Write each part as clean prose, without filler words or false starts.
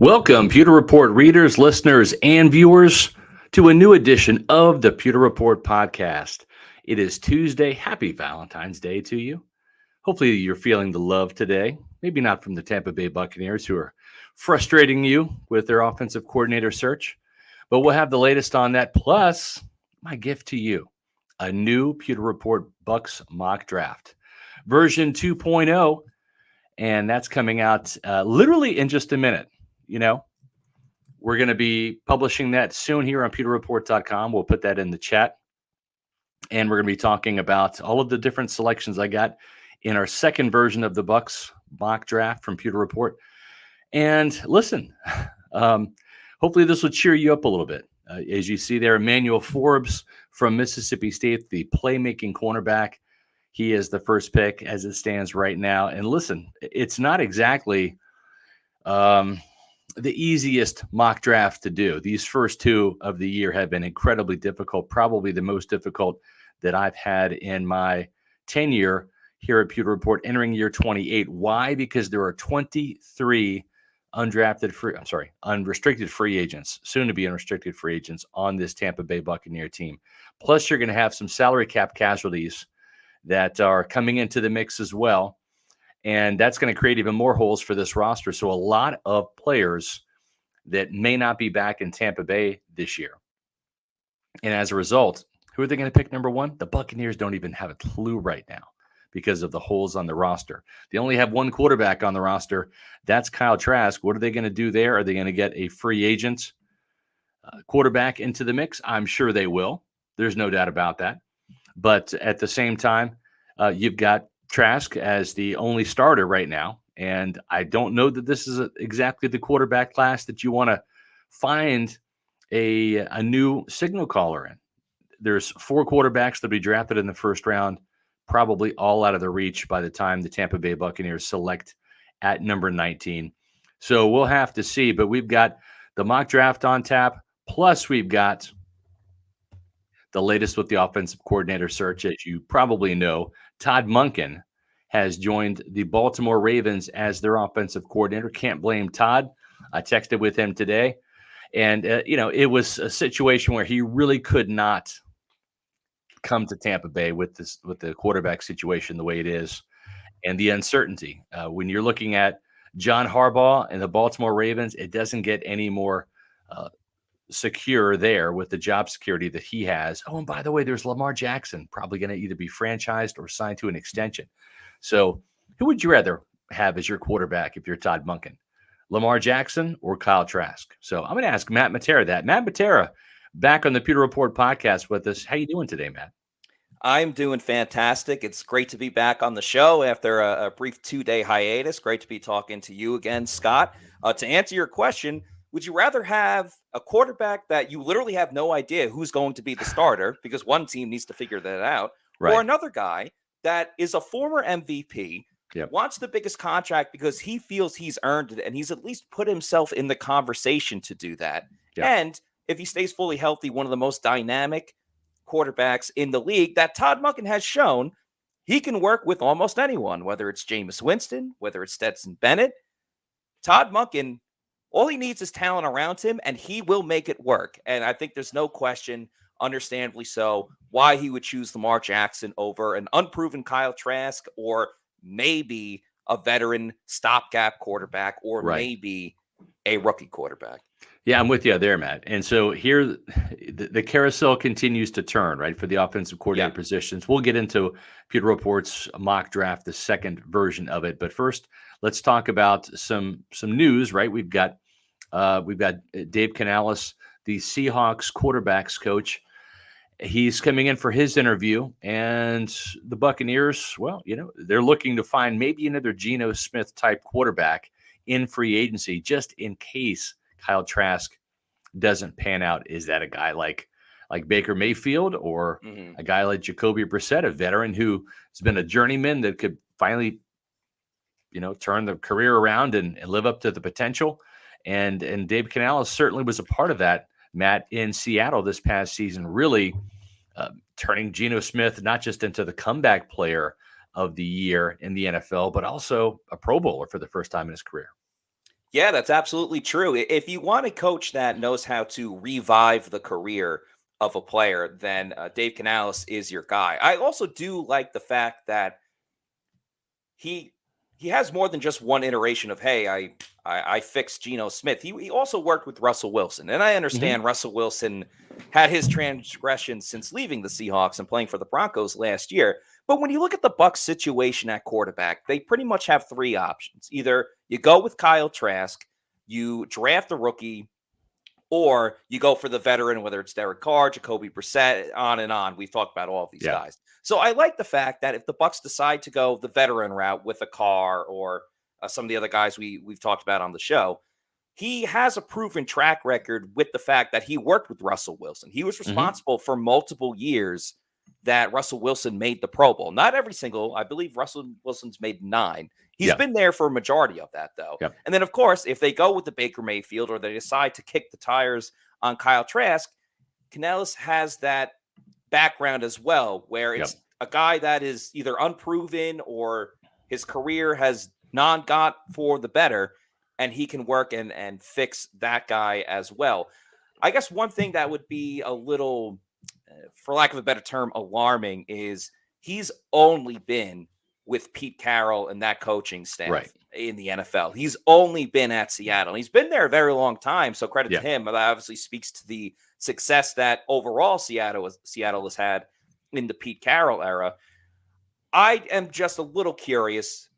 Welcome, Pewter Report readers, listeners, and viewers, to a new edition of the Pewter Report podcast. It is Tuesday. Happy Valentine's Day to you. Hopefully, you're feeling the love today. Maybe not from the Tampa Bay Buccaneers, who are frustrating you with their offensive coordinator search, but we'll have the latest on that. Plus, my gift to you, a new Pewter Report Bucs mock draft, version 2.0, and that's coming out literally in just a minute. You know, we're going to be publishing that soon here on pewterreport.com. We'll put that in the chat. And we're going to be talking about all of the different selections I got in our second version of the Bucs mock draft from Pewter Report. And listen, hopefully this will cheer you up a little bit. As you see there, Emmanuel Forbes from Mississippi State, the playmaking cornerback. He is the first pick as it stands right now. And listen, it's not exactly the easiest mock draft to do. These first two of the year have been incredibly difficult, probably the most difficult that I've had in my tenure here at Pewter Report, entering year 28. Why? Because there are 23 unrestricted free agents, soon to be unrestricted free agents on this Tampa Bay Buccaneer team. Plus, you're going to have some salary cap casualties that are coming into the mix as well. And that's going to create even more holes for this roster. So a lot of players that may not be back in Tampa Bay this year. And as a result, who are they going to pick number one? The Buccaneers don't even have a clue right now because of the holes on the roster. They only have one quarterback on the roster. That's Kyle Trask. What are they going to do there? Are they going to get a free agent quarterback into the mix? I'm sure they will. There's no doubt about that. But at the same time, you've got Trask as the only starter right now. And I don't know that this is exactly the quarterback class that you want to find a new signal caller in. There's 4 quarterbacks that will be drafted in the first round, probably all out of the reach by the time the Tampa Bay Buccaneers select at number 19. So we'll have to see. But we've got the mock draft on tap. Plus, we've got the latest with the offensive coordinator search. As you probably know, Todd Monken has joined the Baltimore Ravens as their offensive coordinator. Can't blame Todd. I texted with him today. And, it was a situation where he really could not come to Tampa Bay with the quarterback situation the way it is and the uncertainty. When you're looking at John Harbaugh and the Baltimore Ravens, it doesn't get any more secure there with the job security that he has. Oh, and by the way, there's Lamar Jackson, probably going to either be franchised or signed to an extension. So who would you rather have as your quarterback if you're Todd Monken? Lamar Jackson or Kyle Trask? So I'm going to ask Matt Matera that. Matt Matera, back on the Pewter Report podcast with us. How you doing today, Matt? I'm doing fantastic. It's great to be back on the show after a brief 2-day hiatus. Great to be talking to you again, Scott. To answer your question, would you rather have a quarterback that you literally have no idea who's going to be the starter because one team needs to figure that out, Right. or another guy that is a former MVP, Yep. wants the biggest contract because he feels he's earned it and he's at least put himself in the conversation to do that. Yep. And if he stays fully healthy, one of the most dynamic quarterbacks in the league that Todd Monken has shown he can work with almost anyone, whether it's Jameis Winston, whether it's Stetson Bennett. Todd Monken, all he needs is talent around him, and he will make it work. And I think there's no question, understandably so, why he would choose Lamar Jackson over an unproven Kyle Trask or maybe a veteran stopgap quarterback or Right. maybe a rookie quarterback. Yeah, I'm with you there, Matt. And so here, the carousel continues to turn, right, for the offensive coordinator positions. We'll get into Pewter Report's mock draft, the second version of it. But first, let's talk about some news, right? We've got Dave Canales, the Seahawks quarterbacks coach. He's coming in for his interview, and the Buccaneers, well, they're looking to find maybe another Geno Smith type quarterback in free agency, just in case Kyle Trask doesn't pan out. Is that a guy like Baker Mayfield or a guy like Jacoby Brissett, a veteran who has been a journeyman that could finally, turn the career around and live up to the potential? And Dave Canales certainly was a part of that, Matt, in Seattle this past season, really turning Geno Smith not just into the comeback player of the year in the NFL, but also a Pro Bowler for the first time in his career. Yeah, that's absolutely true. If you want a coach that knows how to revive the career of a player, then Dave Canales is your guy. I also do like the fact that he he has more than just one iteration of, hey, I fixed Geno Smith. He also worked with Russell Wilson, and I Hmm. understand Russell Wilson had his transgressions since leaving the Seahawks and playing for the Broncos last year. But when you look at the Bucs situation at quarterback, they pretty much have three options: either you go with Kyle Trask, you draft a rookie, or you go for the veteran, whether it's Derek Carr, Jacoby Brissett, on and on. We've talked about all of these Yeah. guys. So I like the fact that if the Bucs decide to go the veteran route with a Carr or some of the other guys we've talked about on the show, he has a proven track record with the fact that he worked with Russell Wilson. He was Hmm. responsible for multiple years that Russell Wilson made the Pro Bowl. Not every single, I believe Russell Wilson's made 9. He's Yeah. been there for a majority of that, though. Yeah. And then, of course, if they go with the Baker Mayfield or they decide to kick the tires on Kyle Trask, Canales has that background as well, where Yeah. it's a guy that is either unproven or his career has not got for the better, and he can work and fix that guy as well. I guess one thing that would be a little, for lack of a better term, alarming is he's only been with Pete Carroll and that coaching staff Right. in the NFL. He's only been at Seattle. He's been there a very long time, so credit Yeah. to him. That obviously speaks to the success that overall Seattle has had in the Pete Carroll era. I am just a little curious.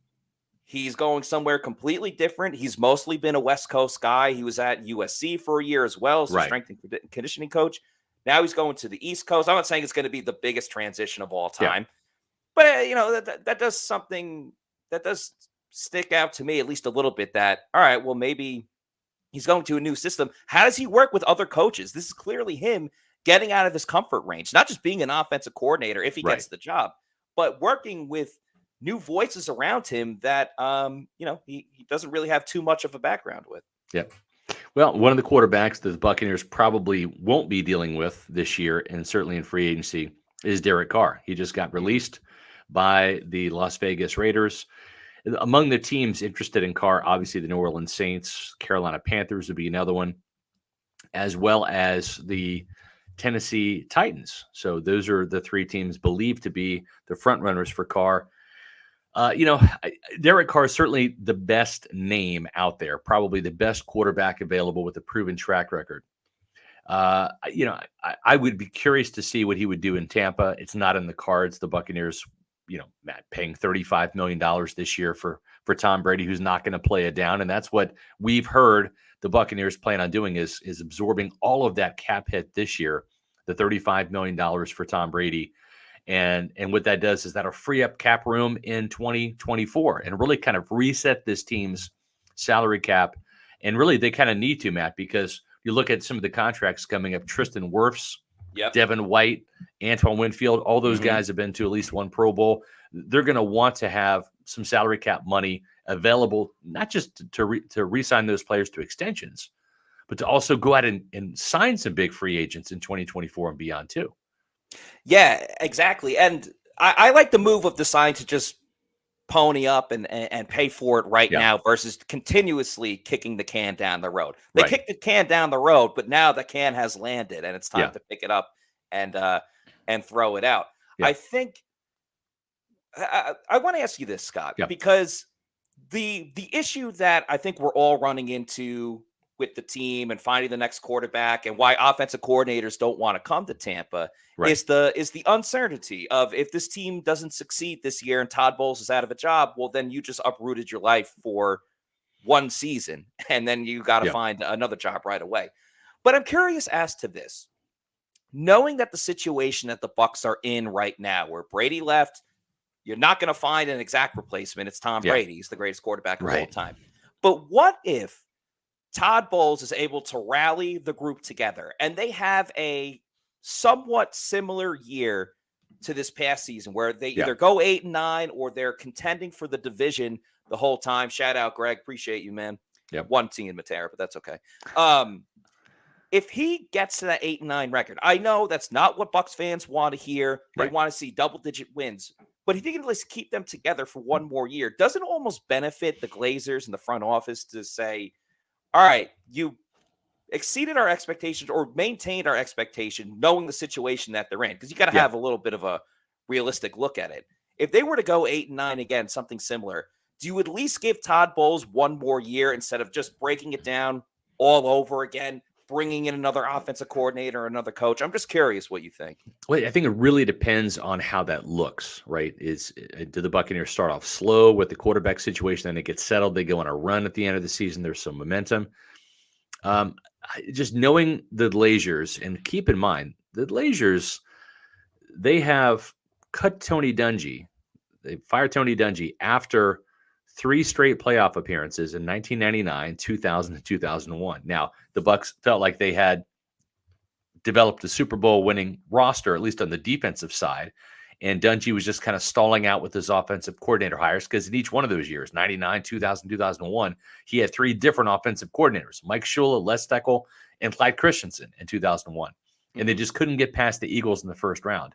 He's going somewhere completely different. He's mostly been a West Coast guy. He was at USC for a year as well, as a Right. strength and conditioning coach. Now he's going to the East Coast. I'm not saying it's going to be the biggest transition of all Yeah. time, but that does something that does stick out to me at least a little bit. That all right, well maybe he's going to a new system. How does he work with other coaches? This is clearly him getting out of his comfort range, not just being an offensive coordinator if he Right. gets the job, but working with new voices around him that he doesn't really have too much of a background with. Yep. Well, one of the quarterbacks that the Buccaneers probably won't be dealing with this year, and certainly in free agency, is Derek Carr. He just got released by the Las Vegas Raiders. Among the teams interested in Carr, obviously the New Orleans Saints, Carolina Panthers would be another one, as well as the Tennessee Titans. So those are the three teams believed to be the front runners for Carr. Derek Carr is certainly the best name out there, probably the best quarterback available with a proven track record. I would be curious to see what he would do in Tampa. It's not in the cards. The Buccaneers, Matt, paying $35 million this year for Tom Brady, who's not going to play it down. And that's what we've heard the Buccaneers plan on doing is absorbing all of that cap hit this year, the $35 million for Tom Brady. And what that does is that'll free up cap room in 2024 and really kind of reset this team's salary cap. And really, they kind of need to, Matt, because you look at some of the contracts coming up, Tristan Wirfs, Yep. Devin White, Antoine Winfield, all those Mhm. guys have been to at least one Pro Bowl. They're going to want to have some salary cap money available, not just to re-sign those players to extensions, but to also go out and sign some big free agents in 2024 and beyond too. Yeah, exactly. And I like the move of deciding to just pony up and pay for it right Yeah. now versus continuously kicking the can down the road. They Right. kicked the can down the road, but now the can has landed and it's time Yeah. to pick it up and throw it out. Yeah. I think I want to ask you this, Scott, Yeah. because the issue that I think we're all running into with the team and finding the next quarterback and why offensive coordinators don't want to come to Tampa Right. is the uncertainty of if this team doesn't succeed this year and Todd Bowles is out of a job, well, then you just uprooted your life for one season and then you got to Yeah. find another job right away. But I'm curious as to this. Knowing that the situation that the Bucs are in right now, where Brady left, you're not going to find an exact replacement. It's Tom Yeah. Brady. He's the greatest quarterback of all Right. time. But what if Todd Bowles is able to rally the group together and they have a somewhat similar year to this past season where they Yeah. either go 8-9 or they're contending for the division the whole time? Shout out, Greg. Appreciate you, man. Yep. One team in Matera, but that's okay. If he gets to that 8-9 record, I know that's not what Bucs fans want to hear. They Right. want to see double-digit wins. But if he can at least keep them together for one more year, doesn't it almost benefit the Glazers and the front office to say, all right, you exceeded our expectations or maintained our expectation, knowing the situation that they're in, because you got to Yeah. have a little bit of a realistic look at it. If they were to go 8-9 again, something similar, do you at least give Todd Bowles one more year instead of just breaking it down all over again, bringing in another offensive coordinator, another coach? I'm just curious what you think. Well, I think it really depends on how that looks, right? Do the Buccaneers start off slow with the quarterback situation, then it gets settled, they go on a run at the end of the season, there's some momentum. Just knowing the Glazers, and keep in mind, the Glazers, they have cut Tony Dungy. They fired Tony Dungy after 3 straight playoff appearances in 1999, 2000, and 2001. Now, the Bucs felt like they had developed a Super Bowl winning roster, at least on the defensive side. And Dungy was just kind of stalling out with his offensive coordinator hires because in each one of those years, 99, 2000, 2001, he had 3 different offensive coordinators, Mike Shula, Les Steckel, and Clyde Christensen in 2001. And they just couldn't get past the Eagles in the first round.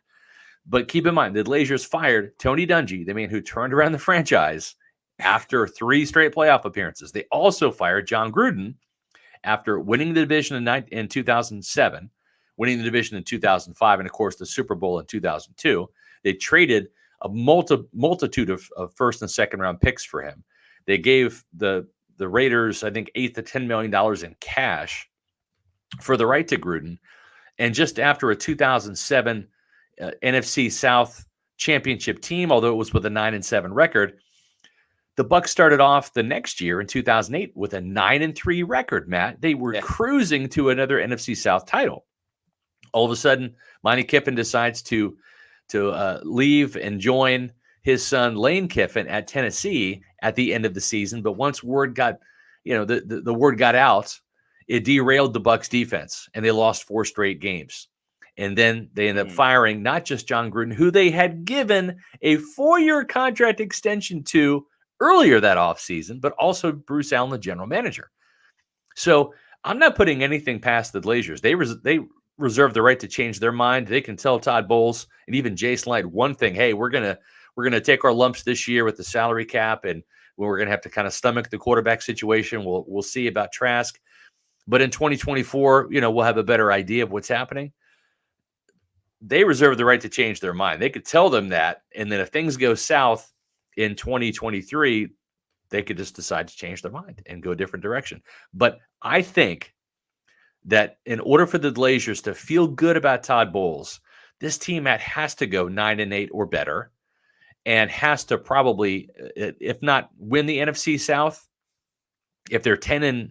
But keep in mind, the Glazers fired Tony Dungy, the man who turned around the franchise after 3 straight playoff appearances. They also fired John Gruden after winning the division in 2007, winning the division in 2005, and, of course, the Super Bowl in 2002. They traded a multitude of first and second round picks for him. They gave the Raiders, I think, $8 to $10 million in cash for the right to Gruden. And just after a 2007 NFC South championship team, although it was with a 9-7 record, the Bucs started off the next year in 2008 with a 9-3 record, Matt. They were cruising to another NFC South title. All of a sudden, Monty Kiffin decides to leave and join his son Lane Kiffin at Tennessee at the end of the season. But once word got, the word got out, it derailed the Bucs defense, and they lost 4 straight games. And then they ended up firing not just John Gruden, who they had given a 4-year contract extension to earlier that offseason, but also Bruce Allen, the general manager. So I'm not putting anything past the Glazers. They reserve the right to change their mind. They can tell Todd Bowles and even Jason Licht one thing: hey, we're gonna take our lumps this year with the salary cap, and we're gonna have to kind of stomach the quarterback situation. We'll see about Trask, but in 2024, we'll have a better idea of what's happening. They reserve the right to change their mind. They could tell them that, and then if things go south in 2023, they could just decide to change their mind and go a different direction. But I think that in order for the Glazers to feel good about Todd Bowles, this team has to go 9-8 or better, and has to probably, if not win the NFC South, if they're 10-7,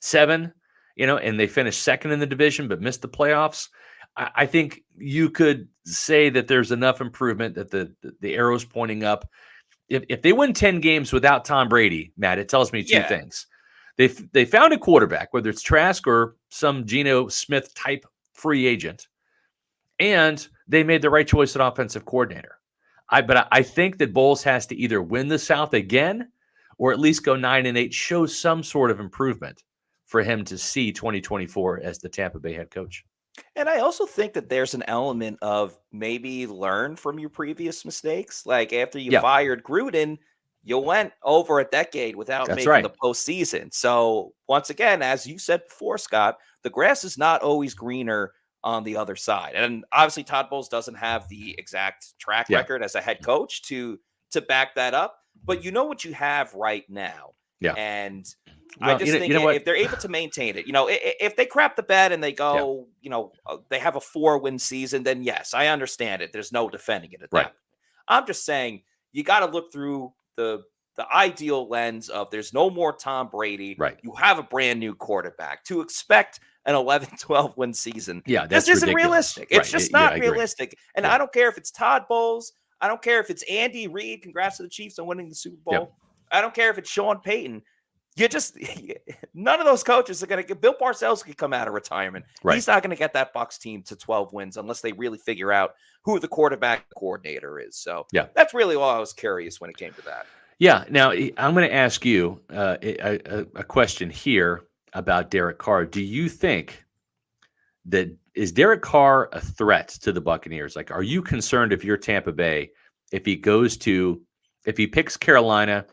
and they finish second in the division but miss the playoffs, I think you could say that there's enough improvement that the arrow's pointing up. If they win 10 games without Tom Brady, Matt, it tells me 2 things. They found a quarterback, whether it's Trask or some Geno Smith type free agent, and they made the right choice at offensive coordinator. But I think that Bowles has to either win the South again or at least go 9-8, show some sort of improvement for him to see 2024 as the Tampa Bay head coach. And I also think that there's an element of maybe learn from your previous mistakes. Like after you fired Gruden, you went over a decade without making the postseason. So once again, as you said before, Scott, the grass is not always greener on the other side. And obviously Todd Bowles doesn't have the exact track record as a head coach to back that up. But you know what you have right now. Yeah. And I just think if they're able to maintain it, if they crap the bed and they go, they have a 4-win season, then yes, I understand it. There's no defending it at that. I'm just saying you got to look through the ideal lens of there's no more Tom Brady. Right. You have a brand new quarterback. To expect an 11-12 win season. Yeah, this isn't realistic. It's just not realistic. And I don't care if it's Todd Bowles. I don't care if it's Andy Reid. Congrats to the Chiefs on winning the Super Bowl. Yep. I don't care if it's Sean Payton. None of those coaches are going to get. Bill Parcells could come out of retirement. Right. He's not going to get that Bucs team to 12 wins unless they really figure out who the quarterback coordinator is. So that's really all I was curious when it came to that. Yeah. Now I'm going to ask you a question here about Derek Carr. Do you think that is Derek Carr a threat to the Buccaneers? Like, are you concerned if you're Tampa Bay, if he picks Carolina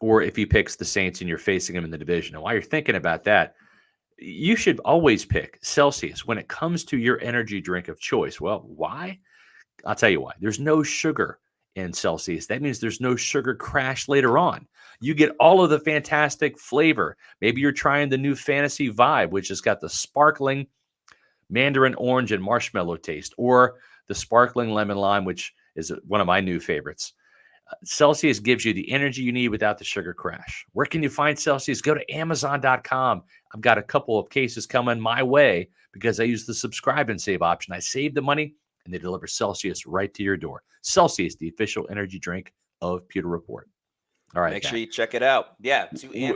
or if he picks the Saints and you're facing him in the division. And while you're thinking about that, you should always pick Celsius when it comes to your energy drink of choice. Well, why? I'll tell you why. There's no sugar in Celsius. That means there's no sugar crash later on. You get all of the fantastic flavor. Maybe you're trying the new Fantasy Vibe, which has got the sparkling mandarin orange and marshmallow taste, or the sparkling lemon lime, which is one of my new favorites. Celsius gives you the energy you need without the sugar crash. Where can you find Celsius? Go to Amazon.com. I've got a couple of cases coming my way because I use the subscribe and save option. I save the money and they deliver Celsius right to your door. Celsius, the official energy drink of Pewter Report. All right. Make sure you check it out. Yeah.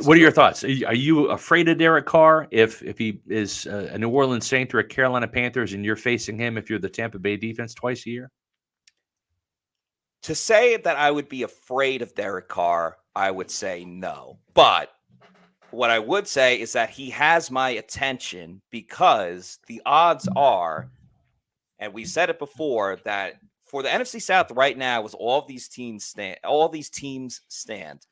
What are your thoughts? Are you afraid of Derek Carr if he is a New Orleans Saint or a Carolina Panthers and you're facing him if you're the Tampa Bay defense twice a year? To say that I would be afraid of Derek Carr, I would say no. But what I would say is that he has my attention because the odds are, and we've said it before, that for the NFC South right now, as all these teams stand,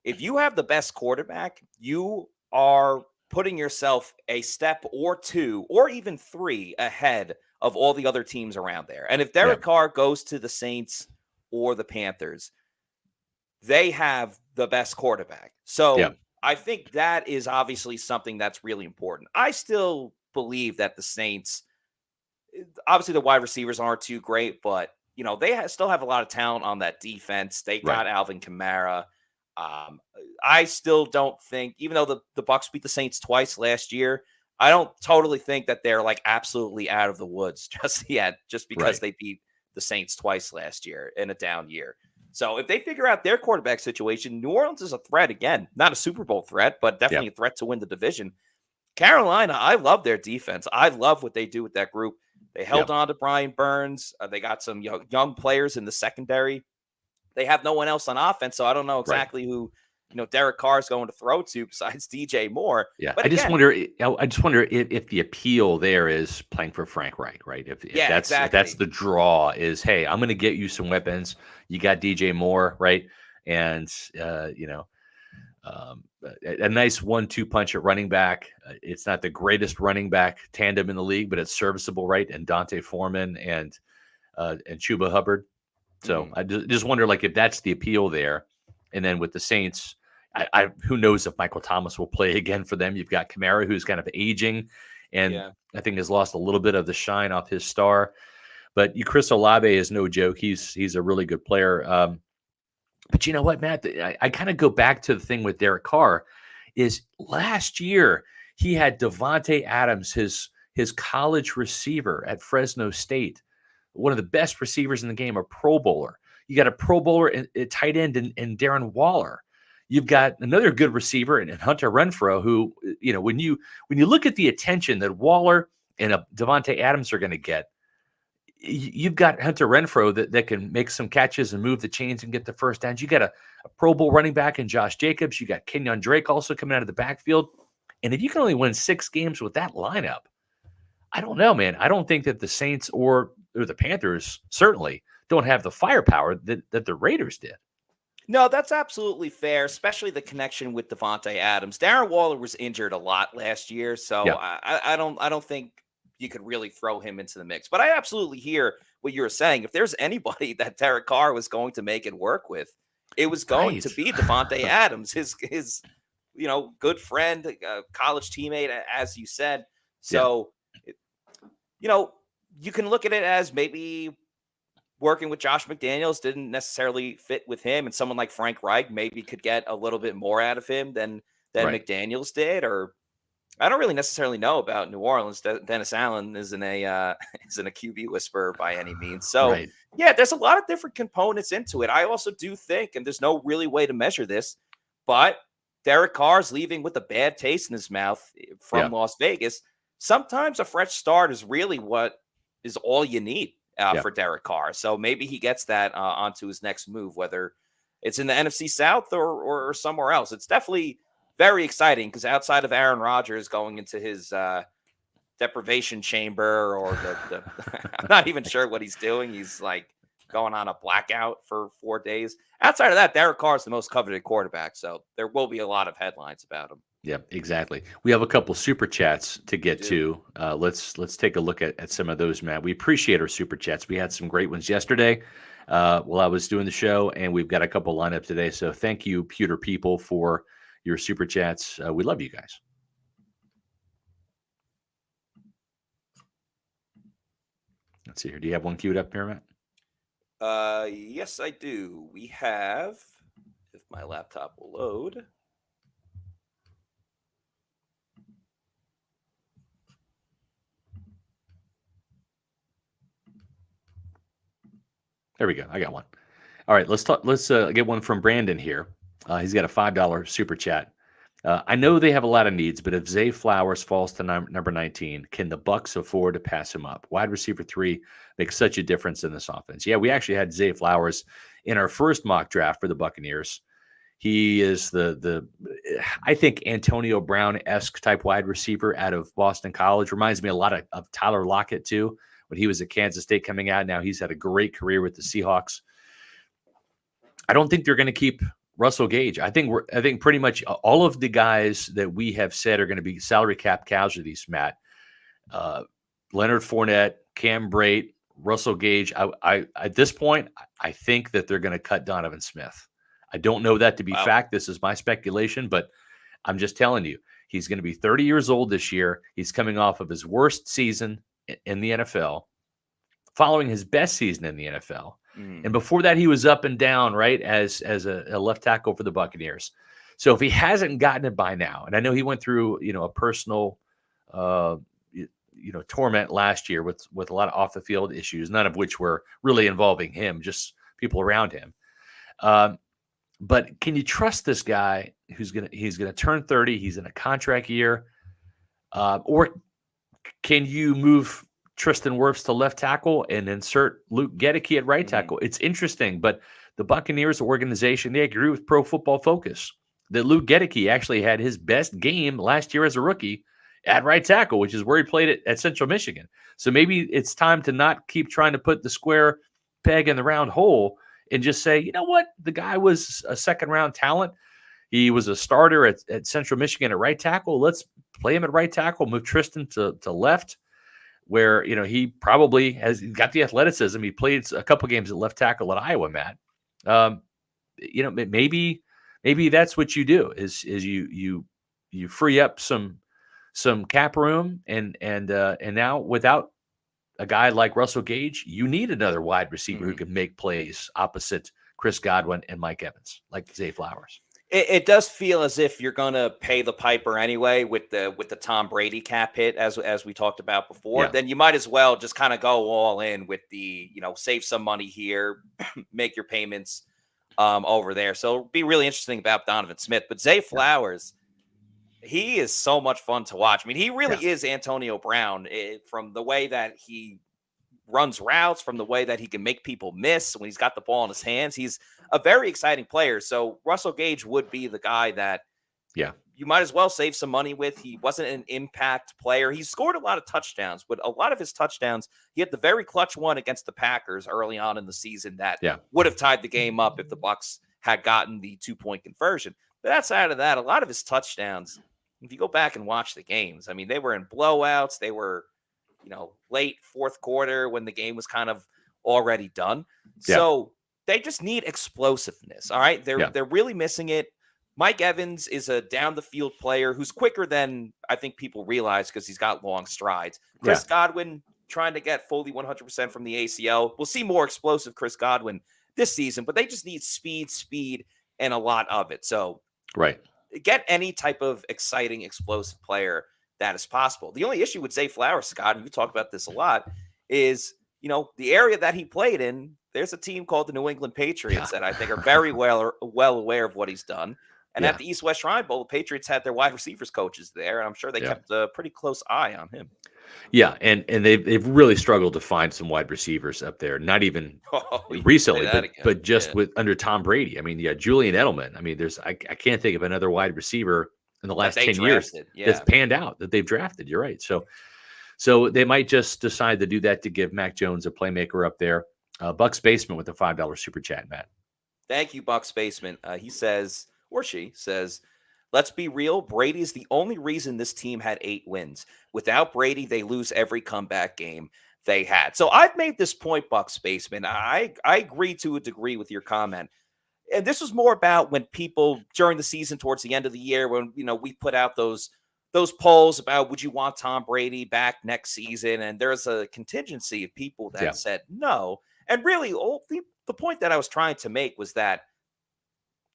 if you have the best quarterback, you are putting yourself a step or two or even three ahead of all the other teams around there. And if Derek Carr goes to the Saints or the Panthers, they have the best quarterback. So I think that is obviously something that's really important. I still believe that the Saints, obviously the wide receivers aren't too great, but they still have a lot of talent on that defense. They got Alvin Kamara. I still don't think, even though the Bucs beat the Saints twice last year, I don't totally think that they're like absolutely out of the woods just yet, just because they beat the Saints twice last year in a down year. So if they figure out their quarterback situation, New Orleans is a threat again, not a Super Bowl threat, but definitely a threat to win the division. Carolina, I love their defense. I love what they do with that group. They held on to Brian Burns. They got some young players in the secondary. They have no one else on offense, so I don't know exactly who Derek Carr is going to throw to besides DJ Moore. Yeah, but I just wonder if the appeal there is playing for Frank Reich, right? If that's the draw is, hey, I'm going to get you some weapons. You got DJ Moore, right? And a nice 1-2 punch at running back. It's not the greatest running back tandem in the league, but it's serviceable, right? And Dante Foreman and Chuba Hubbard. So I just wonder, like, if that's the appeal there. And then with the Saints, I who knows if Michael Thomas will play again for them. You've got Kamara, who's kind of aging, and I think has lost a little bit of the shine off his star. But Chris Olave is no joke. He's a really good player. But you know what, Matt? I kind of go back to the thing with Derek Carr. Is last year he had Devontae Adams, his college receiver at Fresno State, one of the best receivers in the game, a Pro Bowler. You got a Pro Bowler at tight end in Darren Waller. You've got another good receiver in Hunter Renfrow, who, when you look at the attention that Waller and Devontae Adams are going to get, you've got Hunter Renfrow that can make some catches and move the chains and get the first downs. You got a Pro Bowl running back in Josh Jacobs. You got Kenyon Drake also coming out of the backfield. And if you can only win 6 games with that lineup, I don't know, man. I don't think that the Saints or the Panthers certainly don't have the firepower that the Raiders did. No, that's absolutely fair, especially the connection with Devontae Adams. Darren Waller was injured a lot last year, so I don't think you could really throw him into the mix. But I absolutely hear what you were saying. If there's anybody that Derek Carr was going to make it work with, it was going to be Devontae Adams, his good friend, college teammate, as you said. So, you can look at it as maybe working with Josh McDaniels didn't necessarily fit with him, and someone like Frank Reich maybe could get a little bit more out of him than McDaniels did. Or I don't really necessarily know about New Orleans. Dennis Allen isn't a QB whisperer by any means. So there's a lot of different components into it. I also do think, and there's no really way to measure this, but Derek Carr's leaving with a bad taste in his mouth from Las Vegas. Sometimes a fresh start is really what is all you need for Derek Carr. So maybe he gets that onto his next move, whether it's in the NFC South or somewhere else. It's definitely very exciting because outside of Aaron Rodgers going into his deprivation chamber or the I'm not even sure what he's doing. He's like going on a blackout for 4 days. Outside of that, Derek Carr is the most coveted quarterback, so there will be a lot of headlines about him. Yep, exactly. We have a couple super chats to get to. Let's take a look at some of those, Matt. We appreciate our super chats. We had some great ones yesterday while I was doing the show, and we've got a couple lined up today. So thank you, Pewter people, for your super chats. We love you guys. Let's see here. Do you have one queued up here, Matt? Yes, I do. We have, if my laptop will load. There we go. I got one. All right, let's talk. Let's get one from Brandon here. He's got a $5 super chat. I know they have a lot of needs, but if Zay Flowers falls to number 19, can the Bucs afford to pass him up? Wide receiver 3 makes such a difference in this offense. Yeah, we actually had Zay Flowers in our first mock draft for the Buccaneers. He is the I think Antonio Brown-esque type wide receiver out of Boston College. Reminds me a lot of Tyler Lockett too, when he was at Kansas State coming out. Now he's had a great career with the Seahawks. I don't think they're going to keep Russell Gage. I think pretty much all of the guys that we have said are going to be salary cap casualties, Matt. Leonard Fournette, Cam Brate, Russell Gage. I at this point, I think that they're going to cut Donovan Smith. I don't know that to be fact. This is my speculation, but I'm just telling you, he's going to be 30 years old this year. He's coming off of his worst season in the NFL, following his best season in the NFL. And before that, he was up and down, right, as a left tackle for the Buccaneers. So if he hasn't gotten it by now, and I know he went through, a personal, torment last year with a lot of off the field issues, none of which were really involving him, just people around him. But can you trust this guy he's gonna turn 30? He's in a contract year, or can you move Tristan Wirfs to left tackle and insert Luke Gedeke at right tackle? It's interesting, but the Buccaneers organization, they agree with Pro Football Focus that Luke Gedeke actually had his best game last year as a rookie at right tackle, which is where he played at Central Michigan. So maybe it's time to not keep trying to put the square peg in the round hole and just say, you know what? The guy was a second-round talent. He was a starter at Central Michigan at right tackle. Let's play him at right tackle, move Tristan to left, where, he probably has got the athleticism. He played a couple games at left tackle at Iowa, Matt. Maybe that's what you do is you free up some cap room and now without a guy like Russell Gage, you need another wide receiver who can make plays opposite Chris Godwin and Mike Evans, like Zay Flowers. It does feel as if you're going to pay the piper anyway with the Tom Brady cap hit, as we talked about before. Yeah. Then you might as well just kind of go all in with the, save some money here, make your payments over there. So it'll be really interesting about Donovan Smith. But Zay Flowers, he is so much fun to watch. I mean, he really is Antonio Brown from the way that he runs routes, from the way that he can make people miss when he's got the ball in his hands. He's a very exciting player. So Russell Gage would be the guy that you might as well save some money with. He wasn't an impact player. He scored a lot of touchdowns, but a lot of his touchdowns, he had the very clutch one against the Packers early on in the season that would have tied the game up if the Bucs had gotten the 2-point conversion. But outside of that, a lot of his touchdowns, if you go back and watch the games, I mean, they were in blowouts. They were, late fourth quarter when the game was kind of already done. Yeah. So they just need explosiveness. All right. They're really missing it. Mike Evans is a down the field player who's quicker than I think people realize because he's got long strides. Chris Godwin trying to get fully 100% from the ACL. We'll see more explosive Chris Godwin this season, but they just need speed, and a lot of it. So get any type of exciting, explosive player that is possible. The only issue with Zay Flowers, Scott, and you talk about this a lot, is, the area that he played in, there's a team called the New England Patriots that I think are very well aware of what he's done. And at the East-West Shrine Bowl, the Patriots had their wide receivers coaches there, and I'm sure they kept a pretty close eye on him. Yeah, and they've really struggled to find some wide receivers up there. Not even recently, but just with under Tom Brady. I mean, Julian Edelman. I mean, I can't think of another wide receiver in the last 10 years that's panned out that they've drafted. You're right. So they might just decide to do that to give Mac Jones a playmaker up there. Bucs Basement with a $5 super chat, Matt. Thank you, Bucs Basement. He says, or she says, let's be real. Brady is the only reason this team had 8 wins. Without Brady, they lose every comeback game they had. So I've made this point, Bucs Basement. I agree to a degree with your comment. And this was more about when people during the season, towards the end of the year, when we put out those polls about would you want Tom Brady back next season, and there's a contingency of people that said no. And really, the point that I was trying to make was that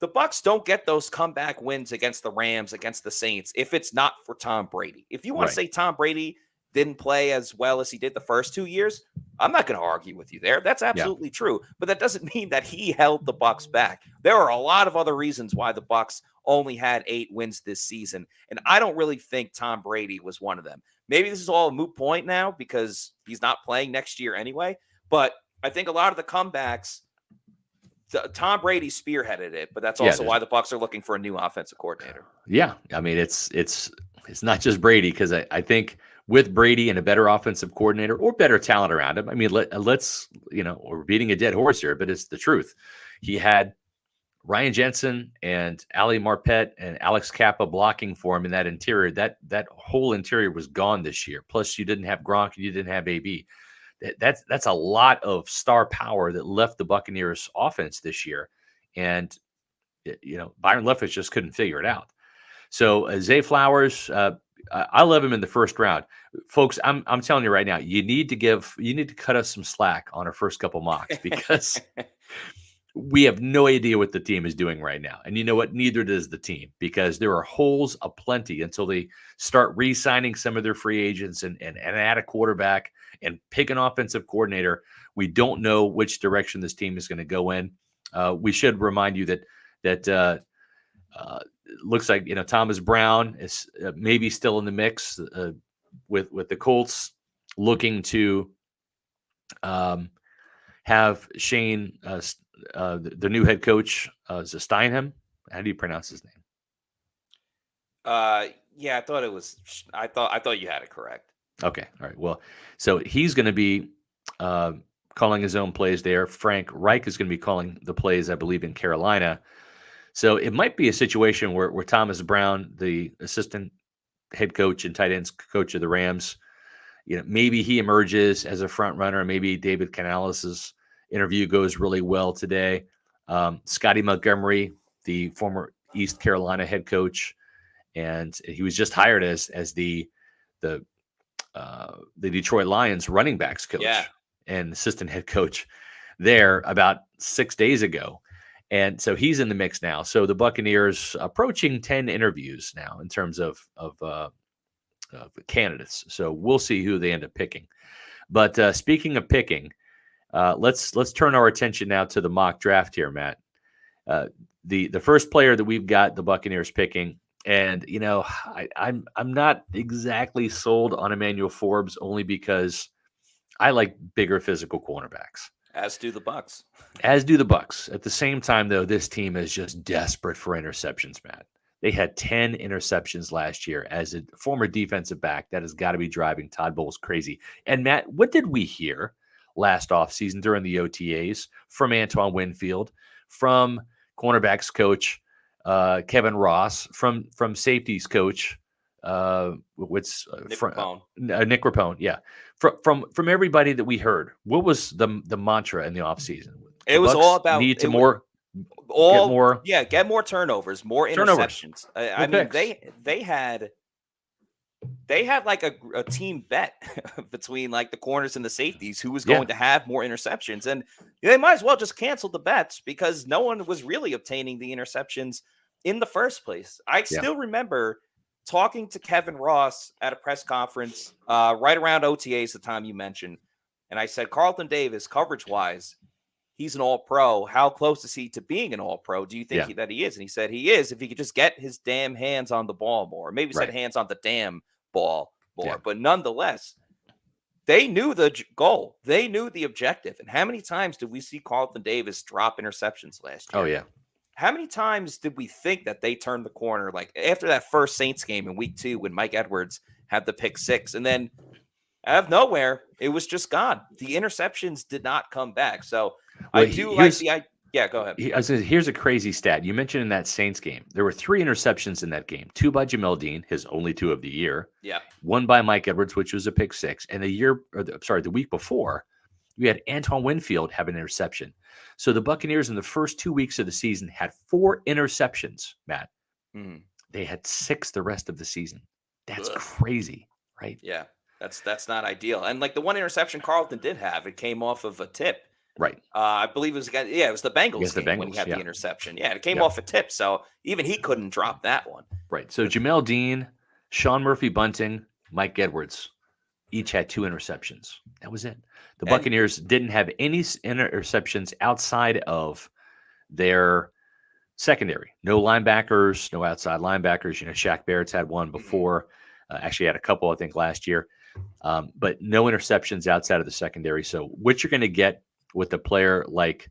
the Bucs don't get those comeback wins against the Rams, against the Saints, if it's not for Tom Brady. If you want to say Tom Brady didn't play as well as he did the first 2 years, I'm not going to argue with you there. That's absolutely true. But that doesn't mean that he held the Bucs back. There are a lot of other reasons why the Bucs only had 8 wins this season, and I don't really think Tom Brady was one of them. Maybe this is all a moot point now because he's not playing next year anyway, but I think a lot of the comebacks, Tom Brady spearheaded it, but that's also why the Bucs are looking for a new offensive coordinator. Yeah, I mean it's not just Brady, because I think with Brady and a better offensive coordinator or better talent around him, I mean let's we're beating a dead horse here, but it's the truth. He had Ryan Jensen and Ali Marpet and Alex Kappa blocking for him in that interior. That whole interior was gone this year. Plus, you didn't have Gronk and you didn't have AB. That's a lot of star power that left the Buccaneers offense this year. And, Byron Leftwich just couldn't figure it out. So Zay Flowers, I love him in the first round. Folks, I'm telling you right now, you need to cut us some slack on our first couple mocks because we have no idea what the team is doing right now. And you know what? Neither does the team, because there are holes aplenty until they start re-signing some of their free agents and add a quarterback and pick an offensive coordinator. We don't know which direction this team is going to go in. We should remind you that looks like Thomas Brown is maybe still in the mix with the Colts, looking to have Shane, the new head coach, Steinhem. How do you pronounce his name? Yeah, I thought you had it correct. Okay, all right. Well, so he's going to be calling his own plays there. Frank Reich is going to be calling the plays, I believe, in Carolina. So it might be a situation where Thomas Brown, the assistant head coach and tight ends coach of the Rams, maybe he emerges as a front runner. Maybe David Canales' interview goes really well today. Scotty Montgomery, the former East Carolina head coach, and he was just hired as the Detroit Lions running backs coach and assistant head coach there about 6 days ago. And so he's in the mix now. So the Buccaneers approaching 10 interviews now in terms of candidates. So we'll see who they end up picking. But speaking of picking, let's turn our attention now to the mock draft here, Matt. The first player that we've got the Buccaneers picking, and I'm not exactly sold on Emmanuel Forbes, only because I like bigger physical cornerbacks. As do the Bucs. As do the Bucs. At the same time, though, this team is just desperate for interceptions, Matt. They had 10 interceptions last year. As a former defensive back, that has got to be driving Todd Bowles crazy. And Matt, what did we hear last offseason during the OTAs from Antoine Winfield, from cornerbacks coach Kevin Ross, from safeties coach Nick Rapone, yeah. From everybody that we heard, what was the mantra in the offseason? It was all about get more turnovers, more interceptions. I mean, they had like a team bet between like the corners and the safeties who was going to have more interceptions, and they might as well just cancel the bets because no one was really obtaining the interceptions in the first place. I still remember talking to Kevin Ross at a press conference right around OTAs, the time you mentioned. And I said, Carlton Davis, coverage-wise, he's an all-pro. How close is he to being an all-pro? Do you think that he is? And he said he is if he could just get his damn hands on the ball more. Maybe said hands on the damn ball more. Yeah. But nonetheless, they knew the goal. They knew the objective. And how many times did we see Carlton Davis drop interceptions last year? Oh, yeah. How many times did we think that they turned the corner? Like after that first Saints game in week 2 when Mike Edwards had the pick 6, and then Out of nowhere, it was just gone. The interceptions did not come back. So Well, I do like yeah, go ahead. Here's a crazy stat. You mentioned in that Saints game, there were 3 interceptions in that game. 2 by Jamel Dean, his only 2 of the year. Yeah. 1 by Mike Edwards, which was a pick 6. And the week before, we had Antoine Winfield have an interception. So the Buccaneers in the first 2 weeks of the season had 4 interceptions, Matt. They had 6 the rest of the season. That's crazy, right? Yeah, that's not ideal. And like the one interception Carlton did have, it came off of a tip. Right. I believe it was the Bengals game when he had the interception. Yeah, it came off a tip, so even he couldn't drop that one. Right. So Jamel Dean, Sean Murphy-Bunting, Mike Edwards each had 2 interceptions. That was it. The Buccaneers didn't have any interceptions outside of their secondary. No linebackers, no outside linebackers. Shaq Barrett's had one before. Actually had a couple, I think, last year. But no interceptions outside of the secondary. So what you're going to get with a player like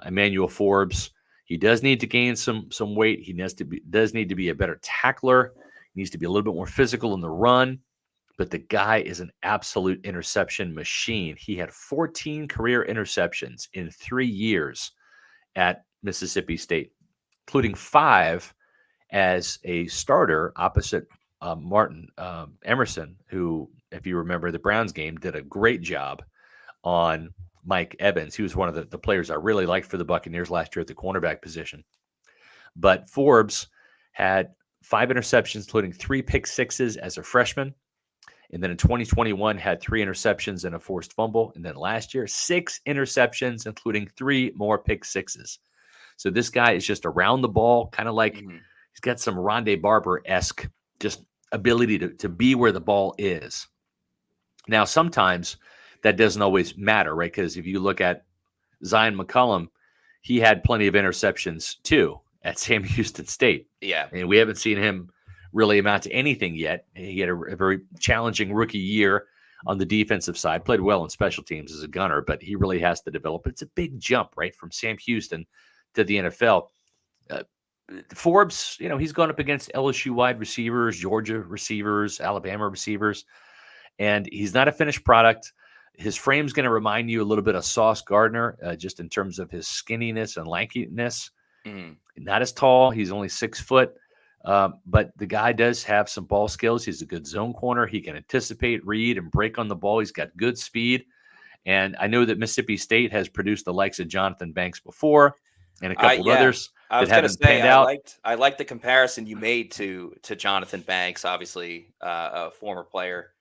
Emmanuel Forbes, he does need to gain some weight. He does need to be a better tackler. He needs to be a little bit more physical in the run. But the guy is an absolute interception machine. He had 14 career interceptions in 3 years at Mississippi State, including 5 as a starter opposite Martin Emerson, who, if you remember the Browns game, did a great job on Mike Evans. He was one of the players I really liked for the Buccaneers last year at the cornerback position. But Forbes had 5 interceptions, including 3 pick sixes as a freshman. And then in 2021, had 3 interceptions and a forced fumble. And then last year, 6 interceptions, including 3 more pick sixes. So this guy is just around the ball, kind of like he's got some Rondé Barber-esque just ability to be where the ball is. Now, sometimes that doesn't always matter, right? Because if you look at Zion McCollum, he had plenty of interceptions too at Sam Houston State. Yeah. And we haven't seen him really amount to anything yet. He had a very challenging rookie year on the defensive side, played well in special teams as a gunner, but he really has to develop. It's a big jump, right, from Sam Houston to the NFL. Forbes, he's gone up against LSU wide receivers, Georgia receivers, Alabama receivers, and he's not a finished product. His frame's going to remind you a little bit of Sauce Gardner, just in terms of his skinniness and lankiness. Not as tall. He's only 6 foot. But the guy does have some ball skills. He's a good zone corner. He can anticipate, read, and break on the ball. He's got good speed. And I know that Mississippi State has produced the likes of Jonathan Banks before and a couple others that haven't panned out. I liked the comparison you made to Jonathan Banks, obviously a former player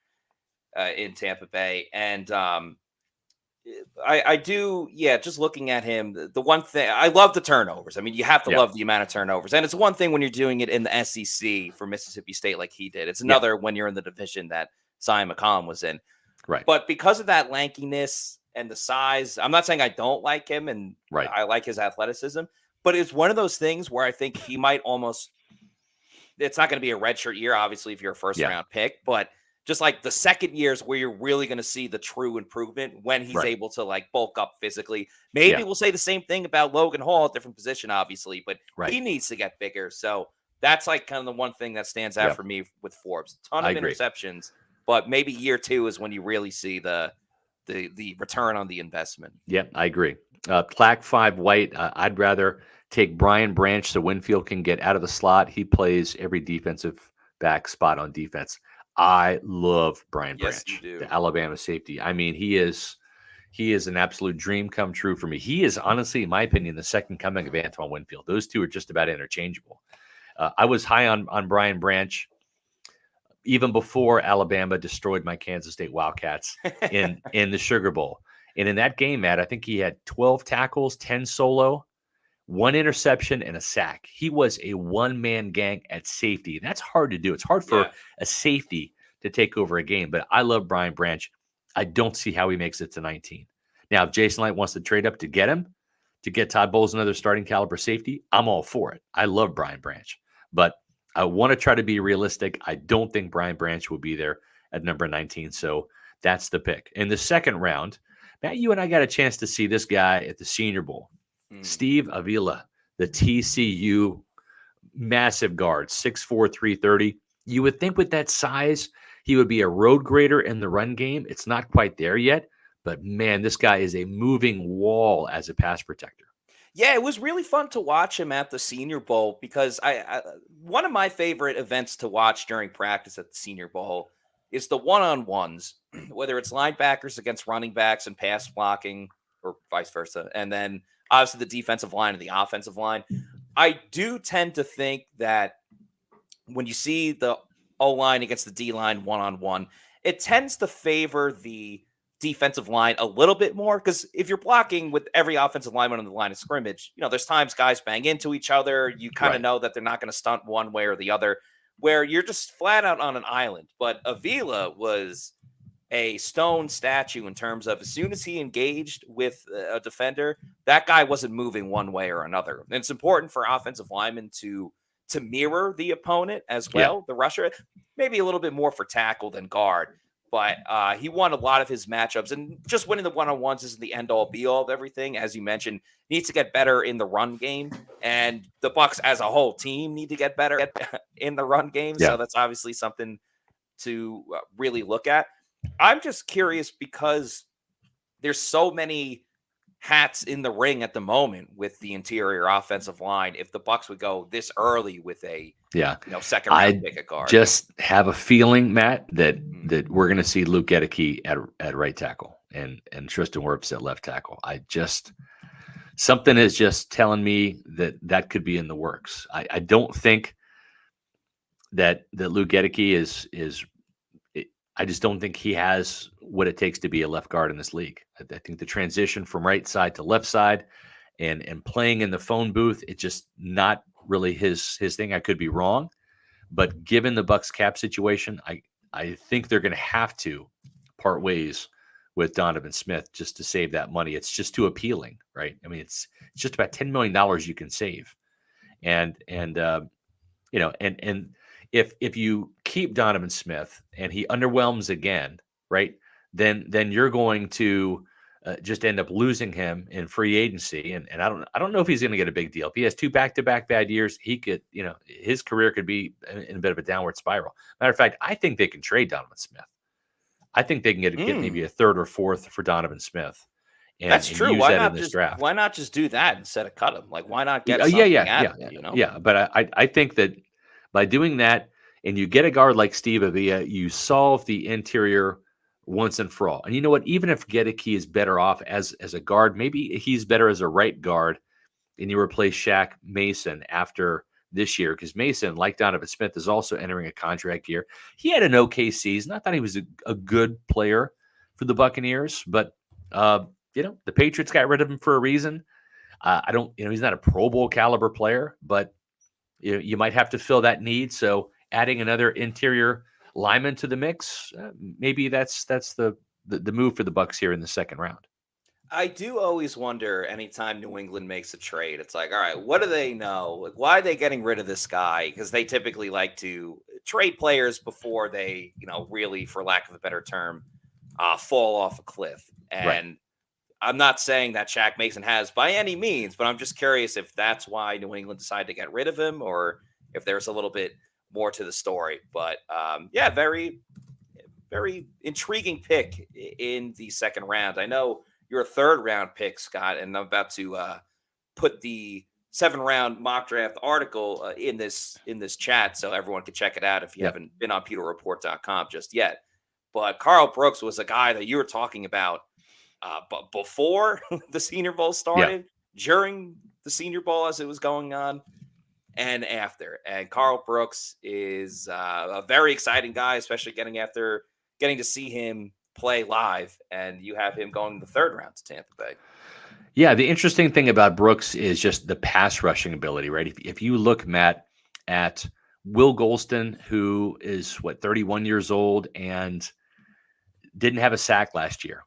in Tampa Bay. And I do, just looking at him, the one thing, I love the turnovers. I mean, you have to love the amount of turnovers. And it's one thing when you're doing it in the SEC for Mississippi State like he did. It's another when you're in the division that Zion McCollum was in. Right. But because of that lankiness and the size, I'm not saying I don't like him, and I like his athleticism, but it's one of those things where I think he might almost, it's not going to be a redshirt year, obviously, if you're a first round pick, but just like the second year is where you're really going to see the true improvement when he's able to like bulk up physically. Maybe we'll say the same thing about Logan Hall, different position, obviously, but he needs to get bigger. So that's like kind of the one thing that stands out for me with Forbes. Ton of interceptions, but maybe year 2 is when you really see the return on the investment. Yep, I agree. Clack 5 White. I'd rather take Brian Branch so Winfield can get out of the slot. He plays every defensive back spot on defense. I love Brian Branch, the Alabama safety. I mean, he is an absolute dream come true for me. He is honestly, in my opinion, the second coming of Antoine Winfield. Those two are just about interchangeable. I was high on Brian Branch even before Alabama destroyed my Kansas State Wildcats in the Sugar Bowl. And in that game, Matt, I think he had 12 tackles, 10 solo, 1 interception, and a sack. He was a one-man gang at safety. That's hard to do. It's hard for a safety to take over a game, but I love Brian Branch. I don't see how he makes it to 19. Now, if Jason Licht wants to trade up to get him, to get Todd Bowles another starting caliber safety, I'm all for it. I love Brian Branch, but I want to try to be realistic. I don't think Brian Branch will be there at number 19, so that's the pick. In the second round, Matt, you and I got a chance to see this guy at the Senior Bowl. Steve Avila, the TCU massive guard, 6'4", 330. You would think with that size, he would be a road grader in the run game. It's not quite there yet, but man, this guy is a moving wall as a pass protector. Yeah, it was really fun to watch him at the Senior Bowl because I one of my favorite events to watch during practice at the Senior Bowl is the one-on-ones, whether it's linebackers against running backs and pass blocking or vice versa, and then obviously the defensive line and the offensive line. I do tend to think that when you see the O-line against the D-line one-on-one, it tends to favor the defensive line a little bit more because if you're blocking with every offensive lineman on the line of scrimmage, there's times guys bang into each other. You kind of know that they're not going to stunt one way or the other, where you're just flat out on an island. But Avila was a stone statue in terms of as soon as he engaged with a defender, that guy wasn't moving one way or another. And it's important for offensive linemen to mirror the opponent as well. The rusher, maybe a little bit more for tackle than guard. But he won a lot of his matchups, and just winning the one-on-ones isn't the end-all, be-all of everything. As you mentioned, needs to get better in the run game, and the Bucs as a whole team need to get better in the run game. So that's obviously something to really look at. I'm just curious because there's so many hats in the ring at the moment with the interior offensive line. If the Bucs would go this early with a second round pick at guard, just have a feeling, Matt, that we're going to see Luke Gedeke at right tackle and Tristan Wirfs at left tackle. Something is just telling me that could be in the works. I don't think that Luke Gedeke is. I just don't think he has what it takes to be a left guard in this league. I think the transition from right side to left side and playing in the phone booth, it's just not really his thing. I could be wrong, but given the Bucs cap situation, I think they're going to have to part ways with Donovan Smith just to save that money. It's just too appealing, right? I mean, it's just about $10 million you can save. And if you keep Donovan Smith and he underwhelms again, right, then you're going to just end up losing him in free agency. And I don't know if he's going to get a big deal. If he has 2 back-to-back bad years, he could, his career could be in a bit of a downward spiral. Matter of fact, I think they can trade Donovan Smith. I think they can get maybe a 3rd or 4th for Donovan Smith. That's true. Use why that not in this just draft. Why not just do that instead of cut him? Like, why not get something out of it, Yeah. But I think that by doing that, and you get a guard like Steve Avila, you solve the interior once and for all. And you know what? Even if Gedeke is better off as a guard, maybe he's better as a right guard, and you replace Shaq Mason after this year, because Mason, like Donovan Smith, is also entering a contract year. He had an okay season. I thought he was a good player for the Buccaneers, but the Patriots got rid of him for a reason. He's not a Pro Bowl caliber player, but you might have to fill that need. So adding another interior lineman to the mix, maybe that's the move for the Bucs here in the second round. I do always wonder anytime New England makes a trade, it's like, all right, what do they know? Like, why are they getting rid of this guy? Because they typically like to trade players before they, really, for lack of a better term, fall off a cliff. And I'm not saying that Shaq Mason has by any means, but I'm just curious if that's why New England decided to get rid of him or if there's a little bit more to the story. But very, very intriguing pick in the second round. I know you're a 3rd round pick, Scott, and I'm about to put the 7th round mock draft article in this chat so everyone can check it out if you haven't been on pewterreport.com just yet. But Karl Brooks was a guy that you were talking about but before the Senior Bowl started, during the Senior Bowl as it was going on, and after. And Karl Brooks is a very exciting guy, especially getting to see him play live. And you have him going the 3rd round to Tampa Bay. Yeah, the interesting thing about Brooks is just the pass rushing ability, right? If you look, Matt, at Will Golston, who is 31 years old and didn't have a sack last year,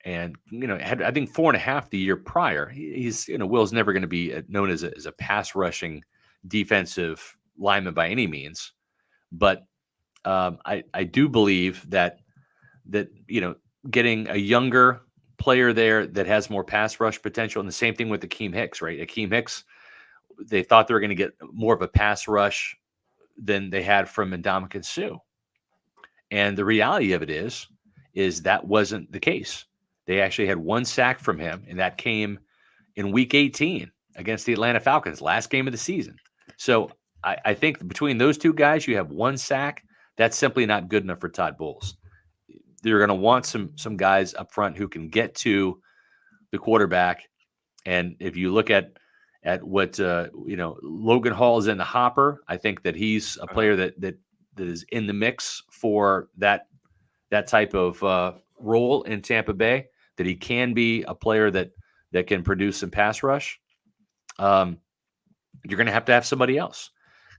and had, I think, 4.5 the year prior. He's Will's never going to be known as a pass rushing defensive lineman by any means, but I do believe that getting a younger player there that has more pass rush potential, and the same thing with Akeem Hicks, right? Akeem Hicks, they thought they were going to get more of a pass rush than they had from Ndamukong Suh. And the reality of it is that wasn't the case. They actually had 1 sack from him, and that came in week 18 against the Atlanta Falcons, last game of the season. So I think between those two guys, you have 1 sack. That's simply not good enough for Todd Bowles. You're going to want some guys up front who can get to the quarterback. And if you look at what Logan Hall is in the hopper, I think that he's a player that is in the mix for that type of role in Tampa Bay. That he can be a player that can produce some pass rush. You're going to have somebody else.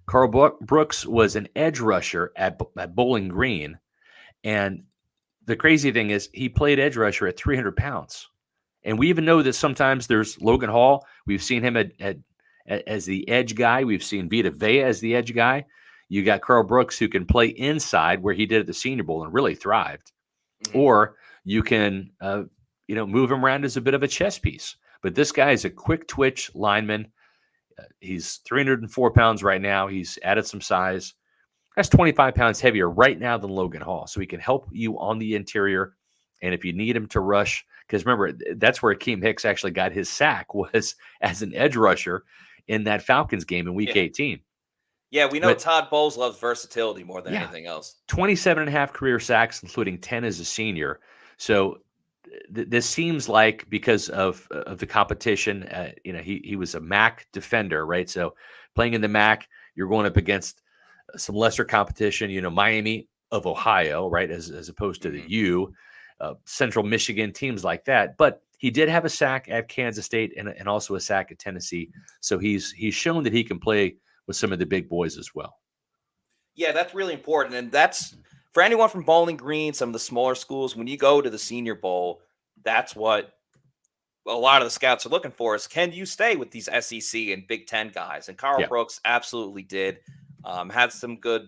Carl Brooks was an edge rusher at Bowling Green, and the crazy thing is he played edge rusher at 300 pounds. And we even know that sometimes there's Logan Hall. We've seen him as the edge guy. We've seen Vita Vea as the edge guy. You got Carl Brooks who can play inside where he did at the Senior Bowl and really thrived. Mm-hmm. Or you can move him around as a bit of a chess piece. But this guy is a quick twitch lineman. He's 304 pounds right now. He's added some size. That's 25 pounds heavier right now than Logan Hall. So he can help you on the interior. And if you need him to rush, because remember, that's where Akeem Hicks actually got his sack, was as an edge rusher in that Falcons game in week 18. Yeah, we know Todd Bowles loves versatility more than anything else. 27 and a half career sacks, including 10 as a senior. So this seems like because of the competition, he was a MAC defender, right? So playing in the MAC, you're going up against some lesser competition, Miami of Ohio, right? As opposed to the U, Central Michigan, teams like that. But he did have a sack at Kansas State and also a sack at Tennessee. So he's shown that he can play with some of the big boys as well. Yeah, that's really important. And that's for anyone from Bowling Green, some of the smaller schools, when you go to the Senior Bowl, that's what a lot of the scouts are looking for is, can you stay with these SEC and Big Ten guys? And Carl Brooks absolutely did. Had some good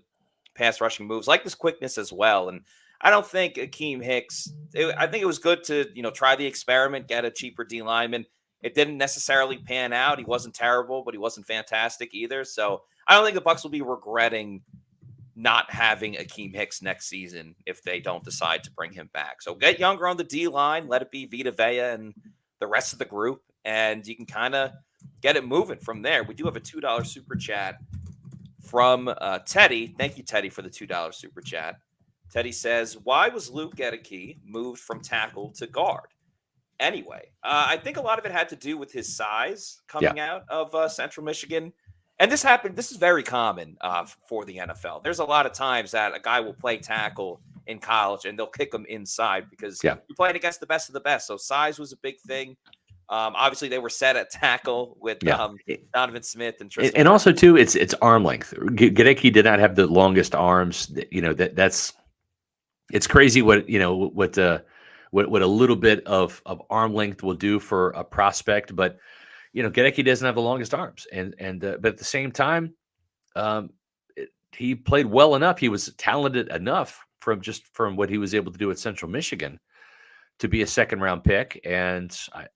pass rushing moves, like this quickness as well. And I don't think Akeem Hicks, I think it was good to, try the experiment, get a cheaper D lineman. It didn't necessarily pan out. He wasn't terrible, but he wasn't fantastic either. So I don't think the Bucs will be regretting not having Akeem Hicks next season if they don't decide to bring him back. So get younger on the D line, let it be Vita Vea and the rest of the group, and you can kind of get it moving from there. We do have a $2 super chat from Teddy. Thank you, Teddy, for the $2 super chat. Teddy says, why was Luke Gedeke moved from tackle to guard? Anyway, I think a lot of it had to do with his size coming out of Central Michigan. And this happened. This is very common for the NFL. There's a lot of times that a guy will play tackle in college and they'll kick him inside because you're playing against the best of the best. So size was a big thing. Obviously, they were set at tackle with Donovan Smith and Tristan. And also, too, it's arm length. Gedeke did not have the longest arms. It's crazy what a little bit of arm length will do for a prospect, but Gedeke doesn't have the longest arms, but at the same time, he played well enough. He was talented enough from what he was able to do at Central Michigan to be a second-round pick, and